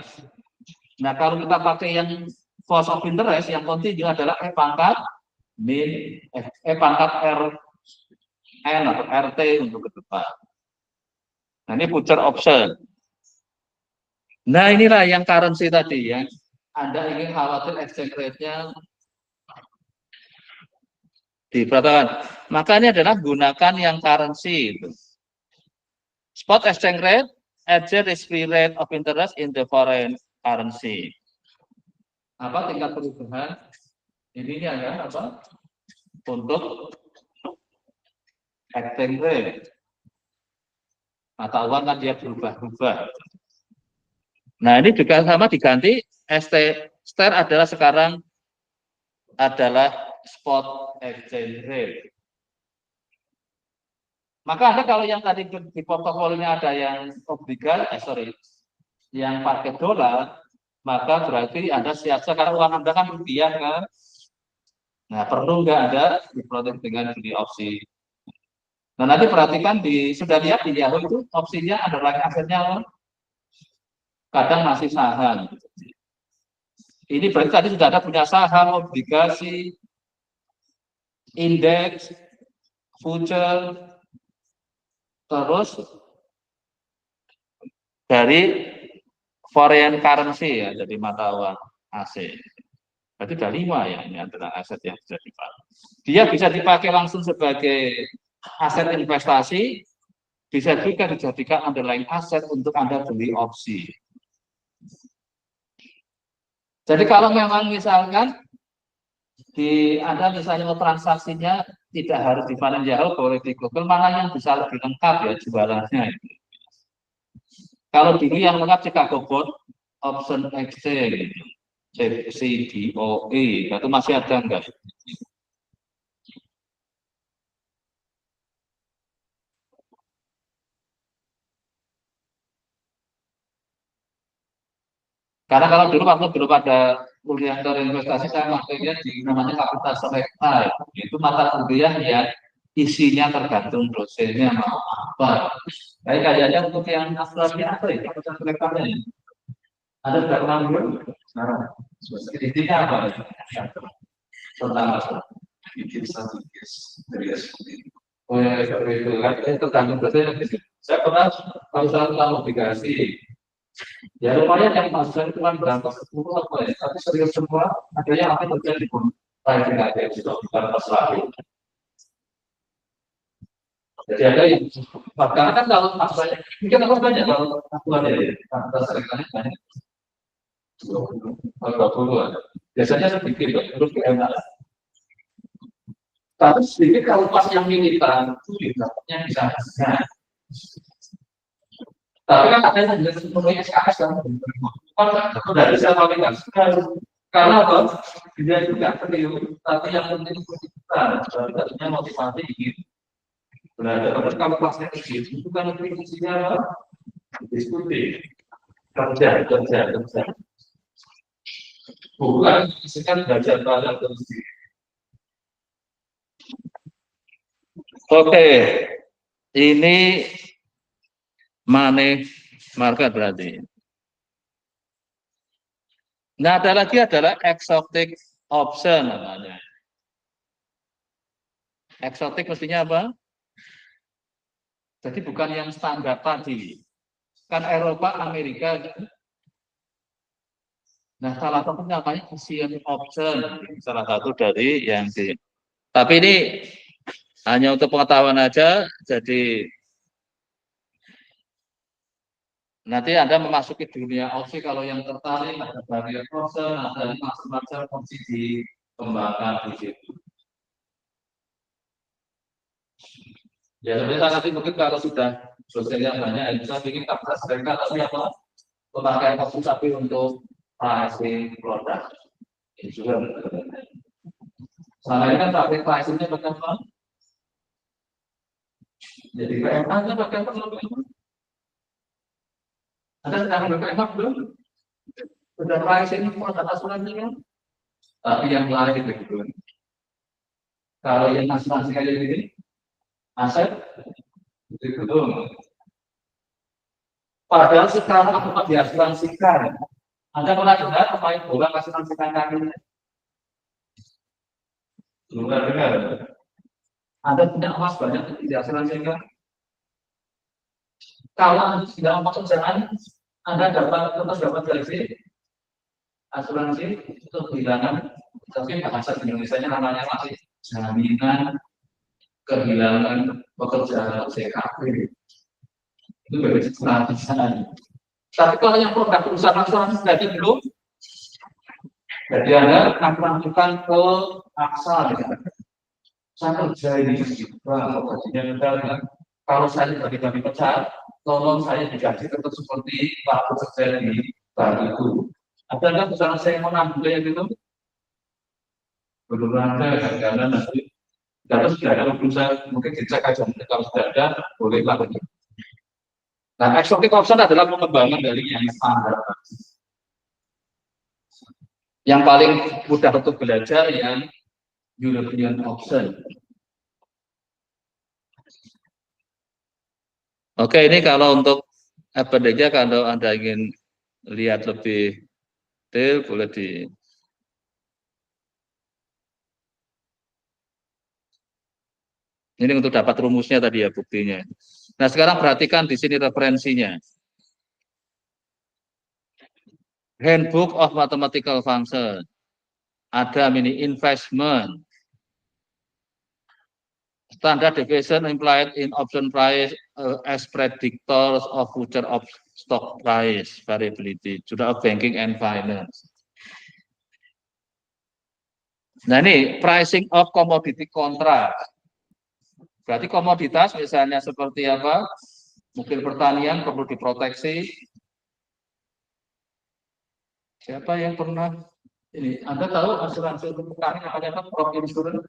Nah, kalau kita pakai yang force of interest yang continue adalah E pangkat min E pangkat R N atau RT untuk ke depan. Nah, ini future option. Nah, inilah yang currency tadi ya. Anda ingin khawatir exchange rate-nya diperhatikan. Maka ini adalah gunakan yang currency. Spot exchange rate, adjust risk-free rate of interest in the foreign currency. Apa tingkat perubahan? Ini kan apa? Untuk exchange rate. Mata uang kan dia berubah-ubah. Nah, ini juga sama diganti STR adalah sekarang adalah spot exchange rate. Maka Anda kalau yang tadi di portofolionya ada yang obligasi, yang pakai dolar, maka berarti Anda siap-siap karena uang Anda kan rupiah kan. Nah, perlu nggak Anda diprotek dengan beli opsi. Nah, nanti perhatikan sudah lihat di Yahoo itu opsinya ada lagi asetnya kadang masih saham. Ini berarti tadi sudah ada punya saham, obligasi, indeks, future, terus dari foreign currency ya, jadi mata uang asing. Berarti ada 5 ya, ini adalah aset yang bisa dipakai. Dia bisa dipakai langsung sebagai aset investasi, bisa juga dijadikan underlying aset untuk Anda beli opsi. Jadi kalau memang misalkan di Anda misalnya transaksinya tidak harus di Financial, boleh di Google, mana yang bisa lebih lengkap ya jualannya. Kalau dulu yang lengkap Chicago Board Option Exchange, CBOE, itu masih ada enggak? Karena kalau dulu waktu belum ada kuliah investasi, saya makanya di namanya kapital selekta, itu mata kuliah yang isinya tergantung dosennya mau apa. Baik kayaknya untuk yang asalnya apa ya kapital selektanya? Ada tidak pernah belum? Nah, intinya apa? Tentang apa? Bikin satu case dari SPT. Oh ya, seperti itu kan, itu tergantung dosennya. Saya pernah kalau saya tentang obligasi, ya lumayan yang masuk itu kan berangkat 10 apa ya, tapi serius semua adanya apa terjadi pun pricing aja juga bukan masalah. Jadi ada yang karena kan kalau banyak mungkin aku banyak kalau aku ada ya kita seringkali banyak 20 ada biasanya sedikit ya terus enak tapi sedikit kalau pas yang militan itu dapatnya bisa tapi kan ada yang jelas semuanya SKS kan udah bisa kualitas karena apa dia juga serius tapi yang penting kita artinya motivasi gitu belajar kalau kelasnya kecil itu kan fungsinya diskusi kerja bukan sekarang belajar pada terus. Oke, ini money market berarti. Nah, ada lagi adalah exotic option namanya. Exotic mestinya apa? Jadi bukan yang standar tadi. Kan Eropa, Amerika. Nah, salah satu namanya Asian option. Salah satu dari yang di. Tapi ini hanya untuk pengetahuan aja. Jadi nanti Anda memasuki dunia opsi kalau yang tertarik ada varian option, ada macam-macam opsi dikembangkan di situ. Ya sebenarnya nanti mungkin kalau sudah dosennya banyak, bisa bikin kapasitas mereka tapi apa? Pemakaian opsi tapi untuk pricing produk ini juga. Selama ini kan pakai pricingnya pakai apa? Jadi PMA-nya pakai apa? Anda sedang PMA belum? Sudah pricing produk asuransi kan? Tapi yang lain begitu. Kalau yang asuransi kayak gini, aset itu belum. Padahal sekarang apa diasuransikan? Anda pernah dengar apa yang bola asuransikan kakinya? Belum dengar. Anda punya emas banyak tidak asuransikan? Kalau Anda tidak mau pekerjaan, Anda dapat gaji asuransi untuk kehilangan, tapi bahasa Indonesia namanya masih jaminan kehilangan pekerjaan CKP. Itu bebas asuransi. Tapi kalau yang produk perusahaan asuransi jadi belum, jadi Anda akan melakukan ke aksa. Saya kerja ini gajinya misalnya, kalau saya bagi-bagi pecat, tolong saya digaji tetap seperti waktu kerja di bank itu. Ada nggak misalnya saya mau nambah kayak gitu? Belum ada, karena nanti data sudah ada perusahaan mungkin dicek aja kalau sudah ada boleh lah. Nah, exotic option adalah pengembangan dari yang standar. Yang paling mudah untuk belajar yang European option. Oke, ini kalau untuk appendix-nya kalau Anda ingin lihat lebih detail boleh di Ini untuk dapat rumusnya tadi ya buktinya. Nah sekarang perhatikan di sini referensinya. Handbook of Mathematical Function. Ada mini investment. Standard deviation implied in option price as predictors of future of stock price variability. Sudah of banking and finance. Nah ini pricing of commodity contract. Berarti komoditas misalnya seperti apa? Mungkin pertanian perlu diproteksi. Siapa yang pernah ini? Anda tahu asuransi untuk petani namanya apa? Crop insurance?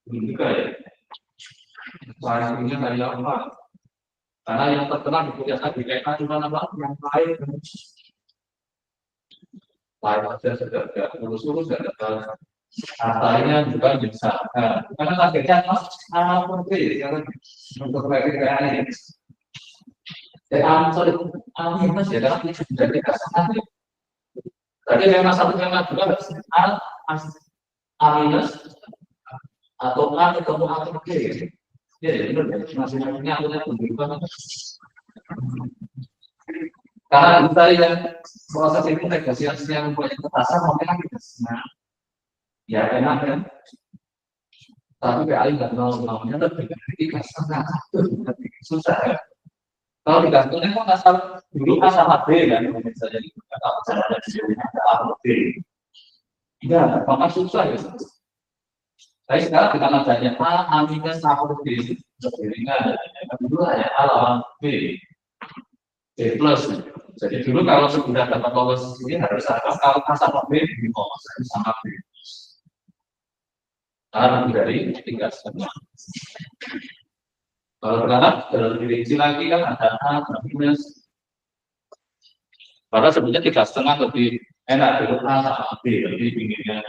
Juga ya. Pricingnya kayak apa? Karena yang terkenal di biasa di KK cuma apa? Yang lain. Lain aja sudah tidak urus-urus, tidak ada katanya juga bisa. Karena targetnya apa sih? Untuk kayak ini. Sorry, minus ya, karena jadi kasar. Tadi yang satu yang kedua A minus atau A ketemu atau B. Ya, benar. Masing-masingnya akunya tunjukkan. Karena kita yang proses integrasi yang punya ketasan mungkin kita senang. Ya enak kan. Tapi PAI nggak mau lebih dari setengah susah ya. Kalau digantungnya kan asal dulu A sama B kan, misalnya kalau ada A sama B. Ya, maka susah ya. Tapi sekarang kita adanya A minus A per B, lebih ringan. Dulu hanya A lawan B, B plus. Jadi dulu kalau sudah dapat lolos ini harus ada kalau A sama B di lolos sama B. Karena lebih dari 3,5. Kalau sekarang lebih rinci lagi kan ada A minus. Padahal sebenarnya 3,5 lebih enak dari A sama B, lebih pinggirnya.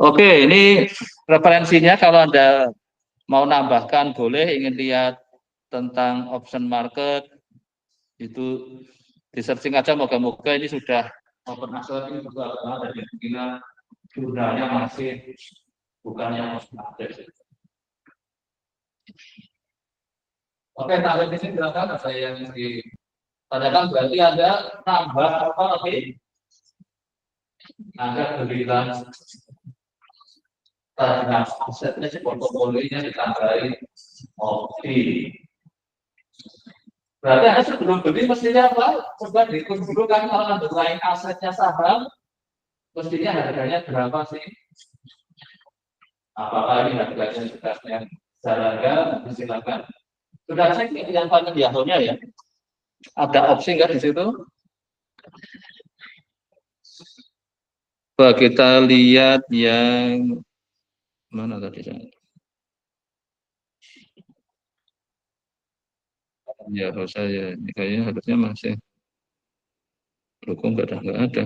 Oke, ini referensinya kalau Anda mau nambahkan boleh, ingin lihat tentang option market itu di searching aja, moga-moga ini sudah open access ini juga ada di kira jurnalnya masih bukan yang update. Oke, target di sini silakan ada yang ditanyakan, berarti ada nambah apa lagi? Ada berbilang tadi asetnya si portofolionya ditambahin opsi. Berarti Anda sebelum beli mestinya apa? Coba dihitung dulu kan kalau Anda lain asetnya saham, mestinya harganya berapa sih? Apakah ini harganya sudah yang seharga? Silakan. Sudah cek yang paling Yahoo-nya ya. Ada opsi nggak di situ? Coba kita lihat yang mana tadi? Ya, kalau saya ini kayaknya harusnya masih dukung nggak ada.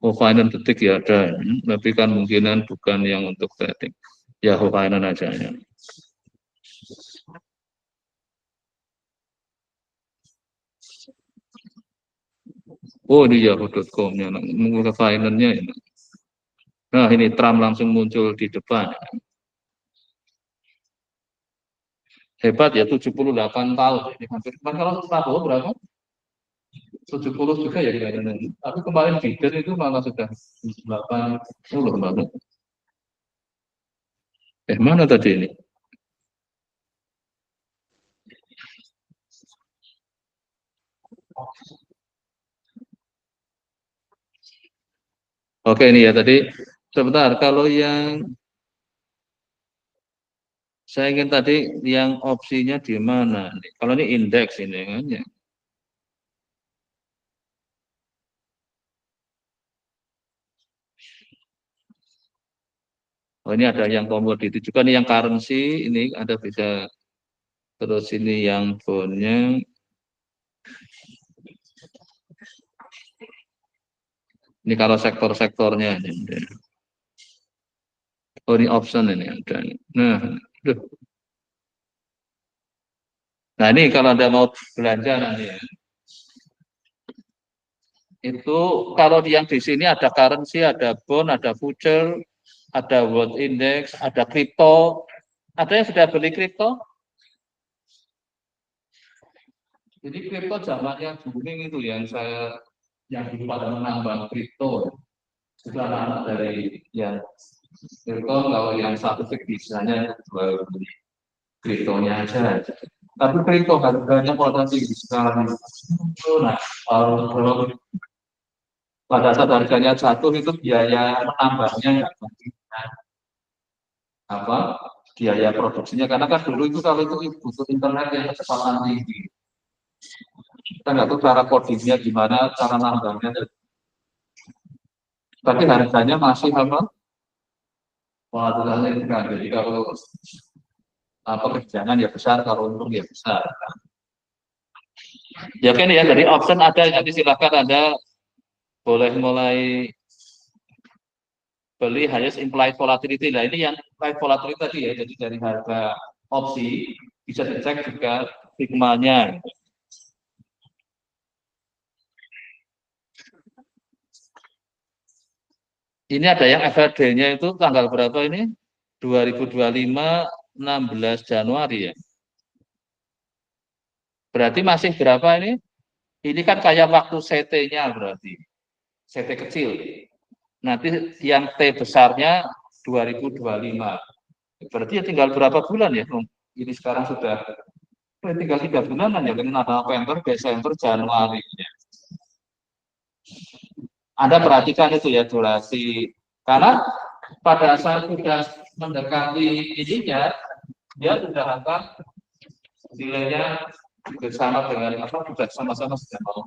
Oh, finance detik ya ada, tapi kan mungkinan bukan yang untuk trading. Ya, finance aja ya. Oh, ini yahoo.com-nya, ke finance-nya ini. Nah, ini Trump langsung muncul di depan. Hebat ya, 78 tahun. Ini hampir, kalau Prabowo berapa? 70 juga ya kayaknya. Tapi kemarin Biden itu malah sudah 80 malah. Mana tadi ini? Oke ini ya tadi. Sebentar, kalau yang saya ingin tadi yang opsinya di mana? Kalau ini indeks ini kan ya. Oh ini ada yang komoditi juga nih yang currency ini ada bisa terus ini yang bondnya. Ini kalau sektor-sektornya ini. Oh ini option ini ada. Nah, aduh. Nah ini kalau Anda mau belanja nanti ya. Itu kalau yang di sini ada currency, ada bond, ada future, ada world index, ada kripto. Ada yang sudah beli kripto? Jadi kripto zamannya booming itu yang dulu pada menambang kripto. Itu anak-anak dari yang kripto, kalau yang satu fix bisanya jual beli kriptonya aja. Tapi kripto harganya pada tinggi sekali. Nah, kalau pada saat harganya jatuh itu biaya menambangnya nggak mungkin, apa biaya produksinya, karena kan dulu itu kalau itu butuh internet yang kecepatan tinggi, kita nggak tahu cara codingnya gimana, cara nambangnya, tapi harganya masih apa volatilisasi kan. Jadi kalau apa kerjaan ya besar, kalau untung ya besar. Ya kan ya, jadi option ada, nanti silakan Anda boleh mulai beli highest implied volatility. Nah ini yang implied volatility tadi ya, jadi dari harga opsi bisa dicek juga sigma-nya. Ini ada yang FRD-nya itu tanggal berapa ini? 2025, 16 Januari ya. Berarti masih berapa ini? Ini kan kayak waktu CT-nya berarti. CT kecil. Nanti yang T besarnya 2025. Berarti ya tinggal berapa bulan ya? Ini sekarang sudah tinggal 3 bulanan ya, dengan November, Desember, Januari. Anda perhatikan itu ya durasi. Karena pada saat sudah mendekati ininya, dia sudah akan nilainya bersama dengan apa, sudah sama-sama sudah mau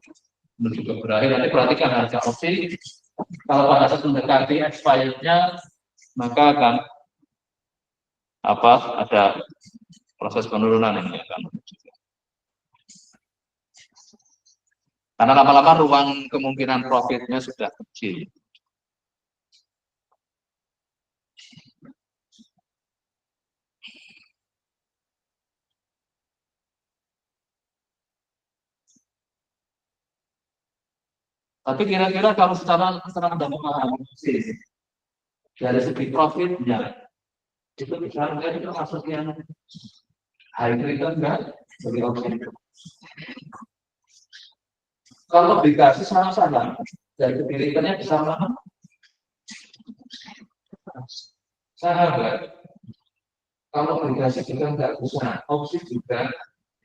menuju ke berakhir. Nanti perhatikan harga opsi, kalau pada saat mendekati expirednya, maka akan apa, ada proses penurunan ini akan. Karena lama-lama ruang kemungkinan profitnya sudah kecil. Tapi kira-kira kalau secara Anda memahami sih, dari segi profitnya, itu misalnya itu masuk yang high return kan? Kalau obligasi sama-sama, dari segi returnnya bisa mana? Sahabat, kalau obligasi juga nggak bisa, opsi juga,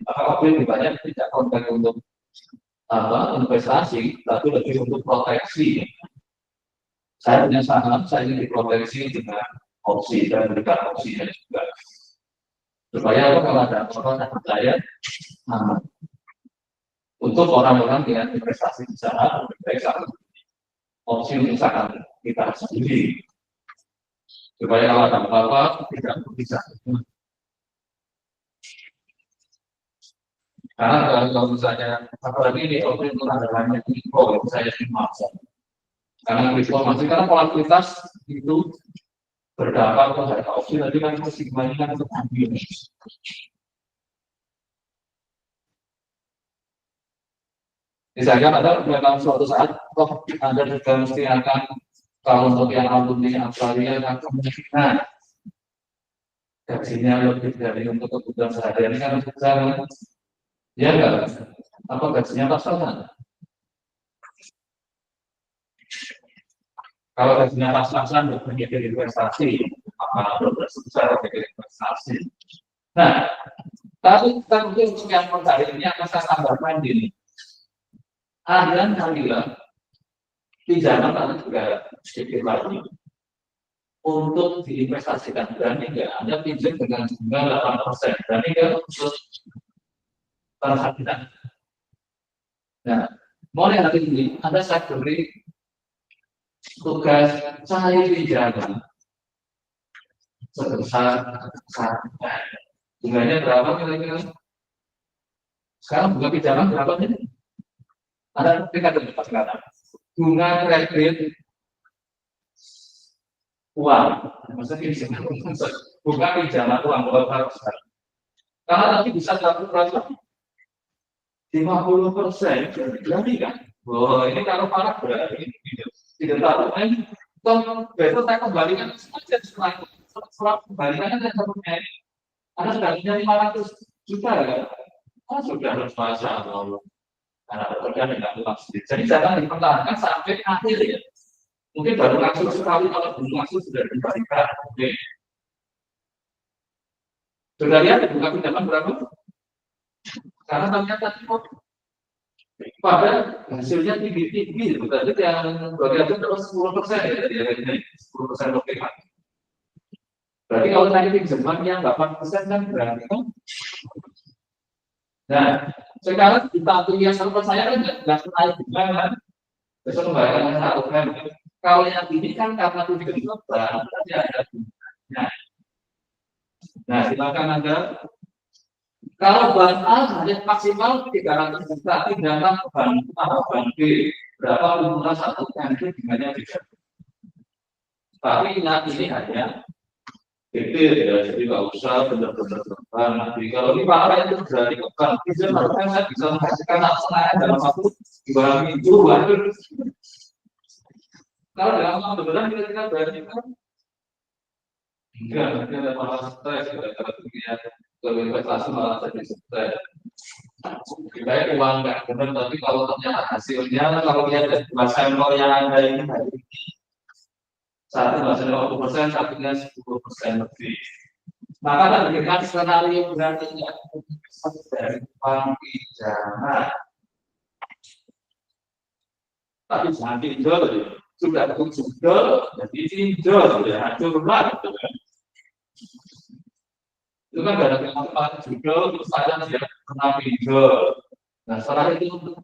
opsi banyak tidak kontak untuk apa investasi, tapi lebih untuk proteksi. Saya punya saham, saya ingin diproteksi dengan opsi dan berikan opsinya juga. Supaya kalau ada orang yang percaya, aman. Untuk orang-orang dengan investasi di sana, opsi untuk saham kita sendiri. Supaya kalau ada apa-apa, tidak bisa. Karena kalau misalnya, apalagi ini opsi untuk ada banyak info, saya masuk. Karena informasi, karena volatilitas itu berdampak pada harga opsi, tadi kan sigma-nya kan untuk ambil. Misalkan ada dalam suatu saat, Anda juga mesti akan, kalau untuk yang alumni Australia, kemungkinan gajinya lebih dari untuk kebutuhan sehari-hari kan bisa, ya enggak, apa gajinya pas-pasan. Kalau gajinya pas-pasan berpikir investasi, apa besar berpikir investasi. Nah, tapi kita mungkin untuk yang menarik ini akan saya tambahkan gini. Adilan bilang pinjaman tadi juga sedikit lagi untuk diinvestasikan, berani nggak Anda pinjam dengan bunga 8%, berani nggak untuk perhatian. Nah, mulai hari ini Anda saya beri tugas saya pinjaman sebesar bunganya berapa kira-kira? Sekarang bunga pinjaman berapa nih? Ada tingkat tempat sekarang. Bunga kredit uang, maksudnya bunga pinjaman uang berapa persen? Karena nanti bisa 50%, berarti kan? Oh, ini kalau parah berarti tidak tahu kan? Toh besok saya kembalikan saja setelah kembalikan saya satunya ini. Karena sudah punya 500 juta ya. Oh, sudah berpuasa Allah. Karena bekerja dengan utang sendiri. Jadi jangan dipertahankan sampai akhir ya. Mungkin baru langsung sekali kalau belum langsung sudah dibalikan. Oke. Sudah lihat buka pinjaman berapa? Karena ternyata pada hasilnya tinggi-tinggi, berarti yang bagian itu terus 10% ya, jadi 10% lebih. Berarti kalau tadi pinjaman yang 8% kan berarti kan. Nah, sekarang kita ambil yang menurut saya kan nggak naik juga kan, besok kembalikan yang satu kan. Kalau yang ini kan karena tujuan lebar, berarti ada bunganya. Nah, silakan Anda. Kalau bahan A hanya maksimal 300 juta, tinggalkan bahan A, bahan B. Berapa kumpulan satu kali dengannya tidak. Tapi ingat ini hanya detail ya, jadi nggak usah benar-benar terbang. Nanti kalau ini parah itu dari kebang, bisa melakukan saya bisa menghasilkan saya dalam waktu 2 minggu. Kalau dalam waktu benar kita berarti kan enggak, ada malah stres, gara-gara kemudian investasi malah jadi stres. Lebih baik uang nggak benar, tapi kalau ternyata hasilnya, kalau lihat dari dua sampel yang ada ini, satu hasilnya 20%, satunya 10% lebih. Maka kita berikan skenario berarti dari uang pinjaman. Tapi jangan pinjol, sudah pinjol, jadi pinjol, sudah hancur lah. Itu kan ada yang pinjol, terus saya dia pernah pinjol. Nah setelah itu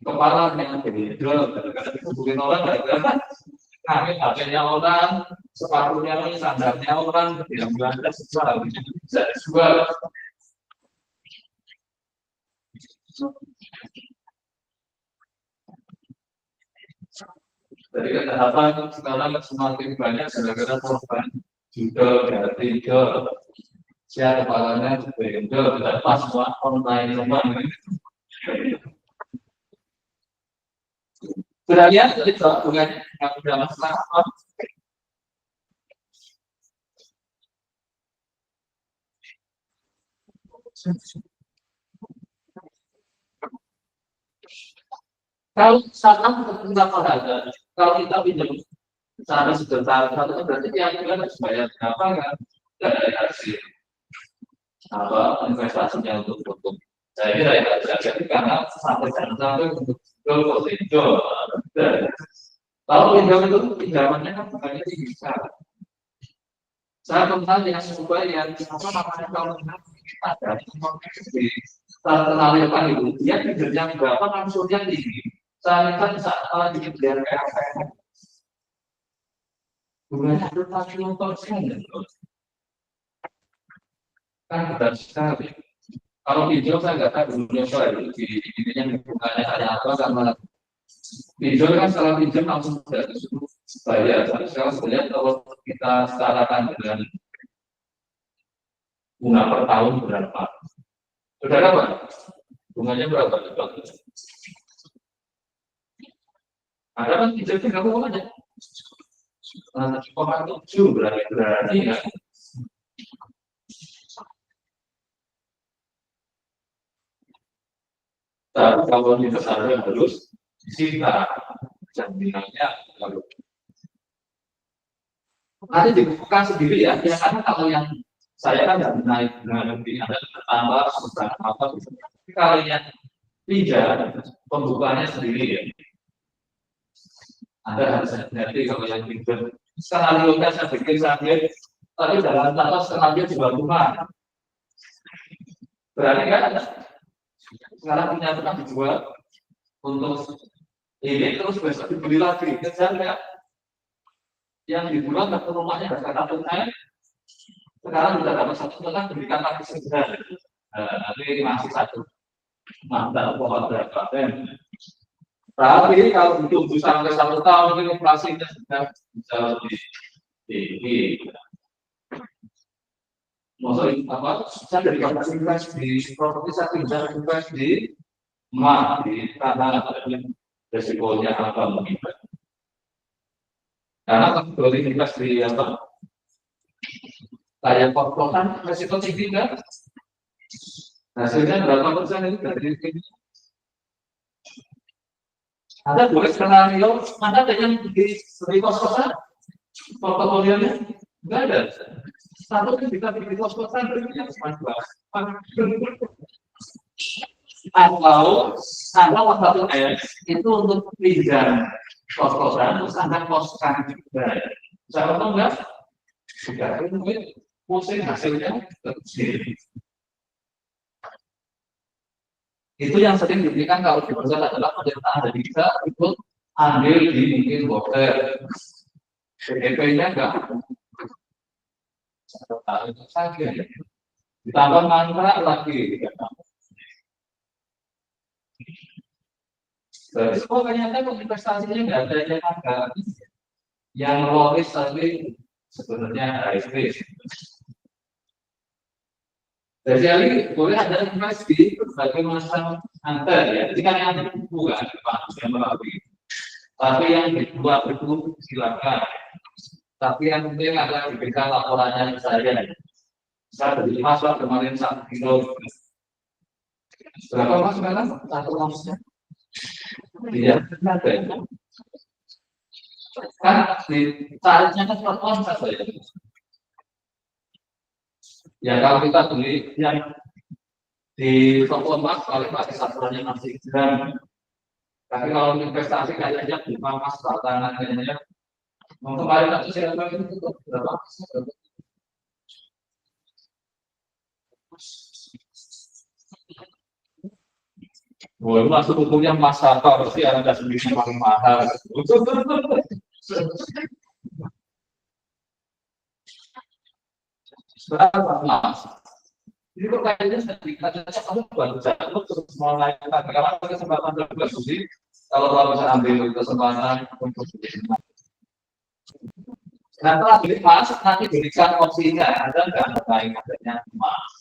kepala yang pinjol, kadang-kadang itu bukan orang, kadang-kadang kami HP-nya orang, sepatunya ini, sandarnya orang, tidak berada sesuatu, bisa dijual. Jadi kejahatan sekarang semakin banyak gara-gara korban juga dari pinjol. Siapa kepalanya pinjol, tidak pas semua online semua. Sudah lihat jadi bukan sudah masalah. Kalau misalkan tidak ada, kalau kita pinjam secara sebentar, satu berarti yang kita harus bayar berapa kan? Tidak ada hasil apa investasinya untuk saya kira ya jadi karena sampai untuk pinjol. Kalau pinjam itu pinjamannya kan bukannya bisa. Saya pernah yang coba yang apa namanya kalau ada di terkenalkan itu dia pinjamnya berapa langsungnya tinggi. Saya kan saat bikin biar kayak bunganya 40%. Kan berat sekali. Kalau pinjol saya nggak tahu dulunya di ininya bunganya ada apa karena pinjol kan setelah pinjam langsung sudah disuruh bayar. Tapi sekarang sebenarnya kalau kita setarakan dengan bunga per tahun berapa? Sudah apa? Bunganya berapa? Ada kan pinjol 3 aja. 1,7 berarti ya. Tapi kalau kita sadar harus disita jaminannya lalu. Nanti dibuka sendiri ya, karena kalau yang saya kan nggak naik dengan lebih ada tambah beberapa apa. Tapi kalau yang pinjam pembukanya sendiri ya. Ada harus hati kalau yang pinjam. Skenario kan saya bikin sambil, tapi dalam tata skenario juga rumah. Berarti kan ada. Sekarang punya tukang dijual untuk ini terus besok dibeli lagi kejar ya yang dijual ke rumahnya harga 1 M sekarang sudah dapat 1 juta berikan lagi segera nanti masih 1 mantap pohon berapa M tapi kalau ditunggu sampai 1 tahun inflasinya sudah bisa lebih tinggi. Maksudnya apa? Saya dari kampus invest di properti, saya pinjam invest di emas, di tanah, resikonya apa mungkin. Karena kalau investasi di apa kayak korporan resiko tinggi kan, hasilnya berapa persen itu dari ada boleh skenario ada yang di kos-kosan portofolionya nggak ada. Satu kan bisa di kos-kosan berikutnya cuma dua. Atau satu itu untuk pinjam kos-kosan terus anda koskan juga. Bisa atau enggak? Sudah itu pusing hasilnya kecil. Itu yang sering diberikan kalau di pusat adalah penyertaan dari kita untuk ambil di mungkin border PDP-nya enggak satu tahun saja, ditambah mangkrak lagi. Jadi pokoknya investasinya nggak ada yang agak yang logis tapi sebenarnya high risk. Jadi boleh ada investasi berbagai macam antar ya. Jadi kan yang bukan yang melalui, tapi yang dibuat itu silakan. Tapi yang penting adalah diberikan laporannya saja. Saya beli masuk kemarin 1 kilo. Berapa mas sekarang? 1 ounce-nya? Iya, ada. Kan di tarifnya kan 1 ounce saja. Ya kalau kita beli yang di toko emas paling pasti satuannya masih gram. Tapi kalau investasi kayaknya di emas batangan kayaknya. Kemarin aku siapa itu berapa? Oh, masuk bukunya Mas Sarto pasti ada sendiri paling mahal. Berapa Mas? Jadi kok kayaknya sedikit aja kamu baru jatuh terus mulai kalau kesempatan terbuka sih kalau kamu bisa ambil kesempatan untuk setelah beli emas nanti berikan opsinya ada nggak harga adanya emas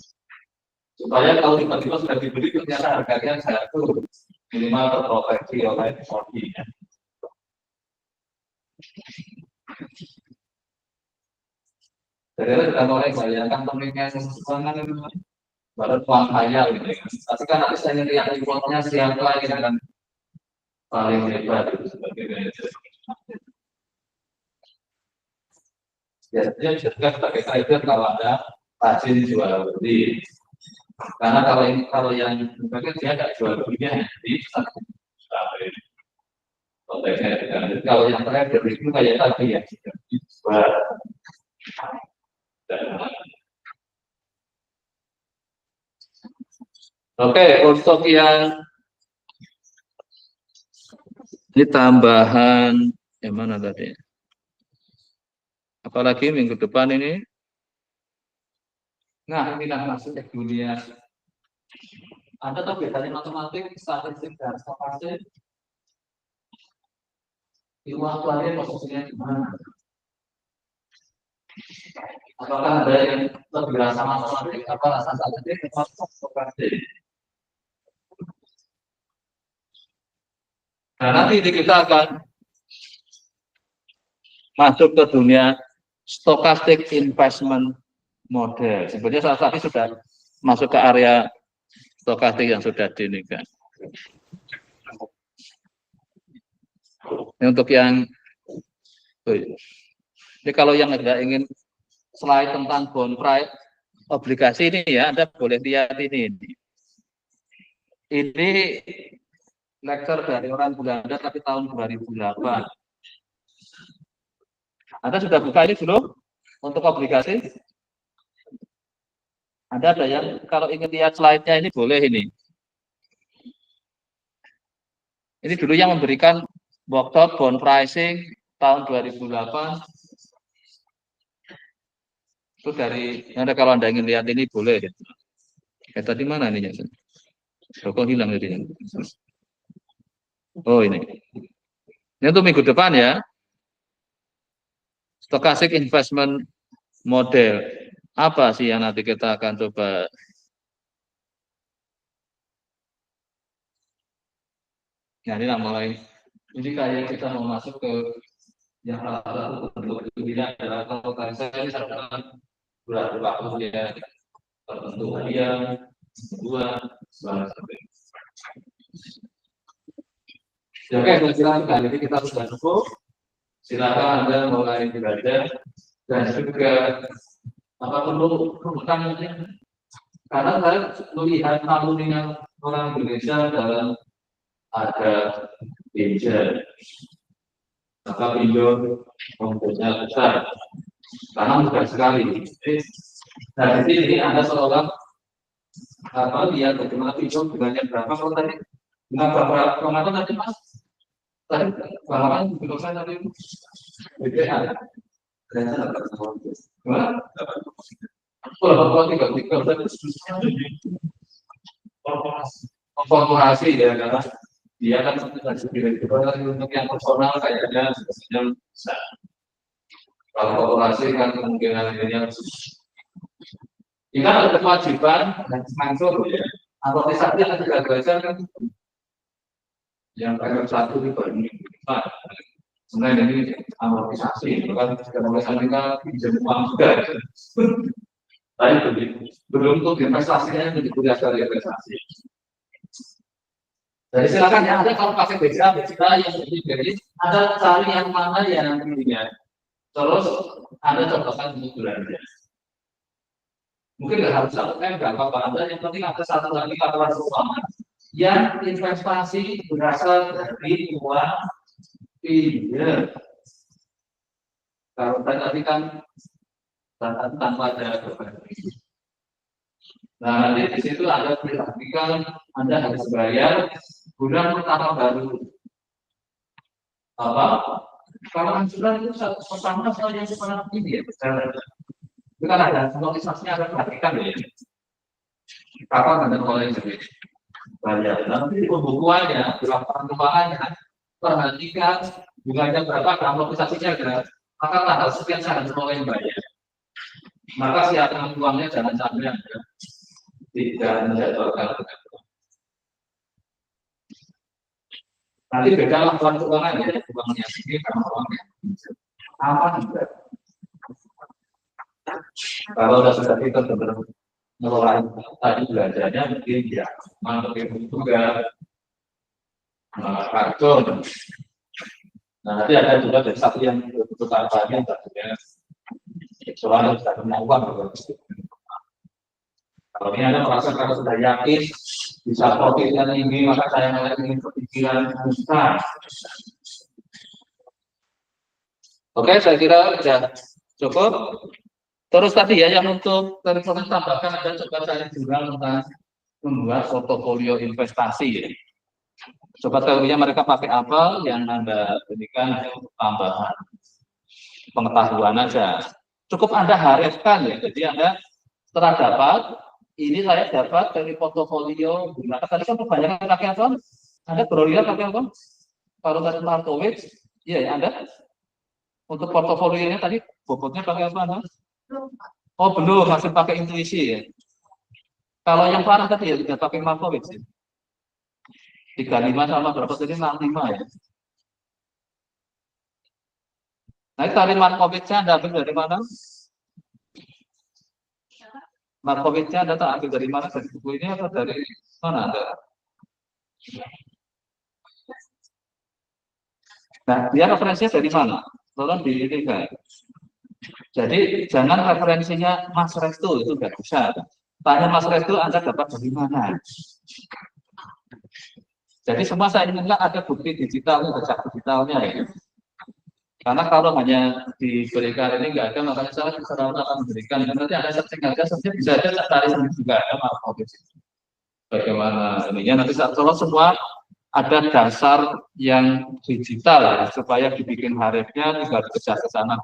supaya kalau tiba-tiba sudah dibeli ternyata harganya jatuh minimal terproteksi oleh hobinya. Jadi kita mulai bayangkan pemikiran sesuatu baru uang kaya gitu ya. Tapi kan nanti saya lihat importnya siapa yang akan paling hebat itu sebagainya. Biasanya juga sebagai trader kalau ada rajin jual beli. Karena kalau yang sebagai dia nggak jual belinya di satu kalau yang trader itu kayak tadi ya jual. Oke, untuk yang ini tambahan yang mana tadi? Apalagi minggu depan ini. Nah, inilah masuk ke dunia. Anda tahu bedanya matematik, statistik, dan stokastik? Ilmu aktuaria posisinya di mana? Apakah ada yang lebih rasa matematik, apa rasa statistik, atau stokastik? Nah, nanti kita akan masuk ke dunia stochastic investment model. Sebenarnya saat tadi sudah masuk ke area stokastik yang sudah dinikan. Ini untuk yang ini kalau yang ada ingin slide tentang bond price obligasi ini ya, Anda boleh lihat ini. Ini lecture dari orang Belanda tapi tahun 2008. Anda sudah buka ini belum untuk obligasi? Ada yang kalau ingin lihat slide-nya ini boleh ini. Ini dulu yang memberikan workshop bond pricing tahun 2008. Itu dari Anda kalau Anda ingin lihat ini boleh. Tadi mana ini? Kok hilang jadi? Oh ini. Ini untuk minggu depan ya. Stochastic investment model. Apa sih yang nanti kita akan coba? Nah, ini mulai Jadi kayak kita mau masuk ke yang salah satu bentuk ini adalah kalau tadi saya misalkan berat waktunya tertentu harian, dua, sampai. Ya, oke, silakan. Jadi kita sudah cukup. Silakan Anda mulai belajar dan juga apa perlu perubahan ini. Karena saya melihat alumni orang Indonesia dalam ada pinjol, maka pinjol mempunyai besar karena mudah sekali. Nah, di sini Anda seolah apa lihat bagaimana pinjol jumlahnya berapa kalau tadi dengan berapa kemana tadi Mas? Tadi bahkan belum saya tadi BPA ternyata dapat gimana? Kalau tiga korporasi ya karena dia kan untuk yang personal kayaknya sebenarnya bisa. Kalau korporasi kan kemungkinan ini kita ada kewajiban dan langsung ya. Amortisasi yang kita belajar kan yang satu itu baru sebenarnya ini amortisasi itu kan amortisasi kita pinjam uang juga. Tapi belum untuk investasinya itu dikuliah dari investasi. Jadi silakan ya, ada kalau pakai BCA yang jadi ada cari yang mana yang nantinya. Terus Anda cobakan untuk belanja. Mungkin nggak harus satu nggak apa-apa. Anda yang penting ada satu lagi laporan keuangan yang investasi berasal dari uang pinjam. Kalau tadi kan tanpa ada berbagi. Nah, nanti di situ ada perhatikan Anda harus bayar bulan pertama baru. Apa? Kalau anjuran itu pertama soal yang seperti ini ya. Itu kan ada notisasinya ada perhatikan ya. Kapan Anda mulai jadi bayar? Nanti pembukuannya, laporan keuangannya, perhatikan bunganya berapa, amortisasinya ada. Maka tanggal sekian saya harus mulai bayar. Maka siapkan uangnya jangan sampai Anda tidak menjadwalkan. Nanti beda laporan keuangan ya, uangnya ini karena uangnya aman juga. Kalau sudah kita mengelola tadi belajarnya mungkin ya, mungkin juga kartun. Nah, nanti ada juga dari satu yang betul kampanye tentunya soalnya bisa kemauan. Kalau ini Anda merasa kalau sudah yakin bisa profitnya tinggi, maka saya ingin berpikiran besar. Oke, saya kira sudah cukup. Terus tadi ya yang untuk telepon tambahkan ada coba saya juga tentang membuat portofolio investasi ya. Coba teorinya mereka pakai apa yang Anda berikan untuk tambahan pengetahuan aja. Cukup Anda harapkan ya. Jadi Anda setelah dapat, ini saya dapat dari portofolio. Nah, tadi kan kebanyakan pakai apa? Anda Brolia pakai apa? Kalau tadi Markowitz, iya ya Anda. Untuk portofolionya tadi bobotnya pakai apa Anda? Oh belum, masih pakai intuisi ya. Kalau yang parah tadi ya tidak pakai Markowitz ya. 35 sama berapa tadi 65 ya. Nah, tadi Markowitz-nya Anda ambil dari mana? Markowitz-nya Anda ambil dari mana? Dari buku ini atau dari mana Anda? Nah, dia referensinya dari mana? Tolong diingat. Jadi jangan referensinya Mas Restu itu nggak bisa. Tanya Mas Restu Anda dapat dari mana? Jadi semua saya inginkan ada bukti digital, jejak digitalnya ya. Karena kalau hanya diberikan ini nggak ada, makanya saya selalu akan memberikan. Nanti ada searching aja, searching bisa aja cari sendiri juga ada Markowitz. Bagaimana ininya nanti kalau semua ada dasar yang digital ya, supaya dibikin harifnya tinggal dikejar ke sana.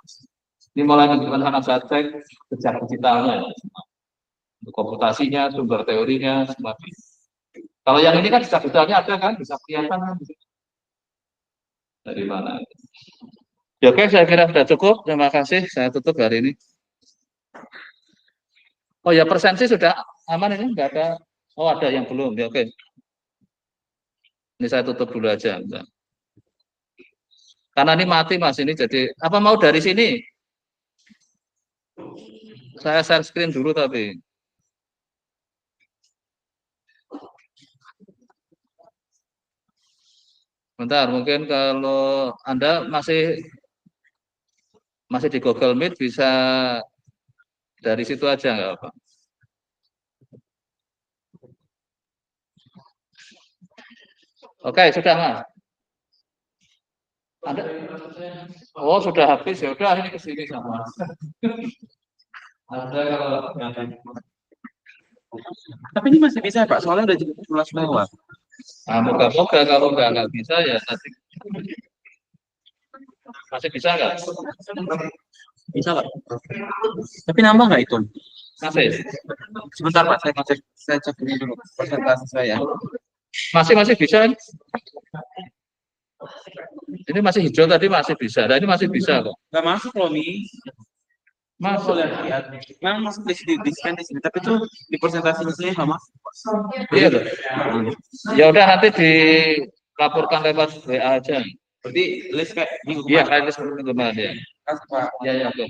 Ini mulai menunjukkan anak saya cek jejak digitalnya, untuk komputasinya, sumber teorinya, semua. Kalau yang ini kan jejak digitalnya ada kan, bisa kelihatan kan. Dari mana? Ya, oke, saya kira sudah cukup. Terima kasih. Saya tutup hari ini. Oh ya, persensi sudah aman ini, nggak ada. Oh ada yang belum. Ya, oke. Ini saya tutup dulu aja. Karena ini mati Mas ini jadi apa mau dari sini? Saya share screen dulu tapi. Bentar, mungkin kalau Anda masih di Google Meet bisa dari situ aja nggak apa? Oke, sudah Mas. Anda, oh sudah habis ya udah ini ke sini sama. Ada kalau Tapi ini masih bisa Pak, soalnya udah jam 11 lewat. nah, moga-moga kalau nggak bisa ya nanti masih bisa nggak? Bisa Pak. Tapi nambah nggak itu? Masih, Sebentar Pak, saya cek ini dulu persentase saya. masih bisa. Ini masih hijau tadi masih bisa. Nah ini masih bisa kok. Nggak masuk loh nih. Masuk. Lihat. Memang masuk di scan di sini, tapi tuh di persentase saya nggak masuk. Iya loh. Ya udah nanti dilaporkan lewat WA aja. Berarti list kayak minggu Iya, kemarin. kayak seperti kemarin ya. Pak. Ya, ya, oke.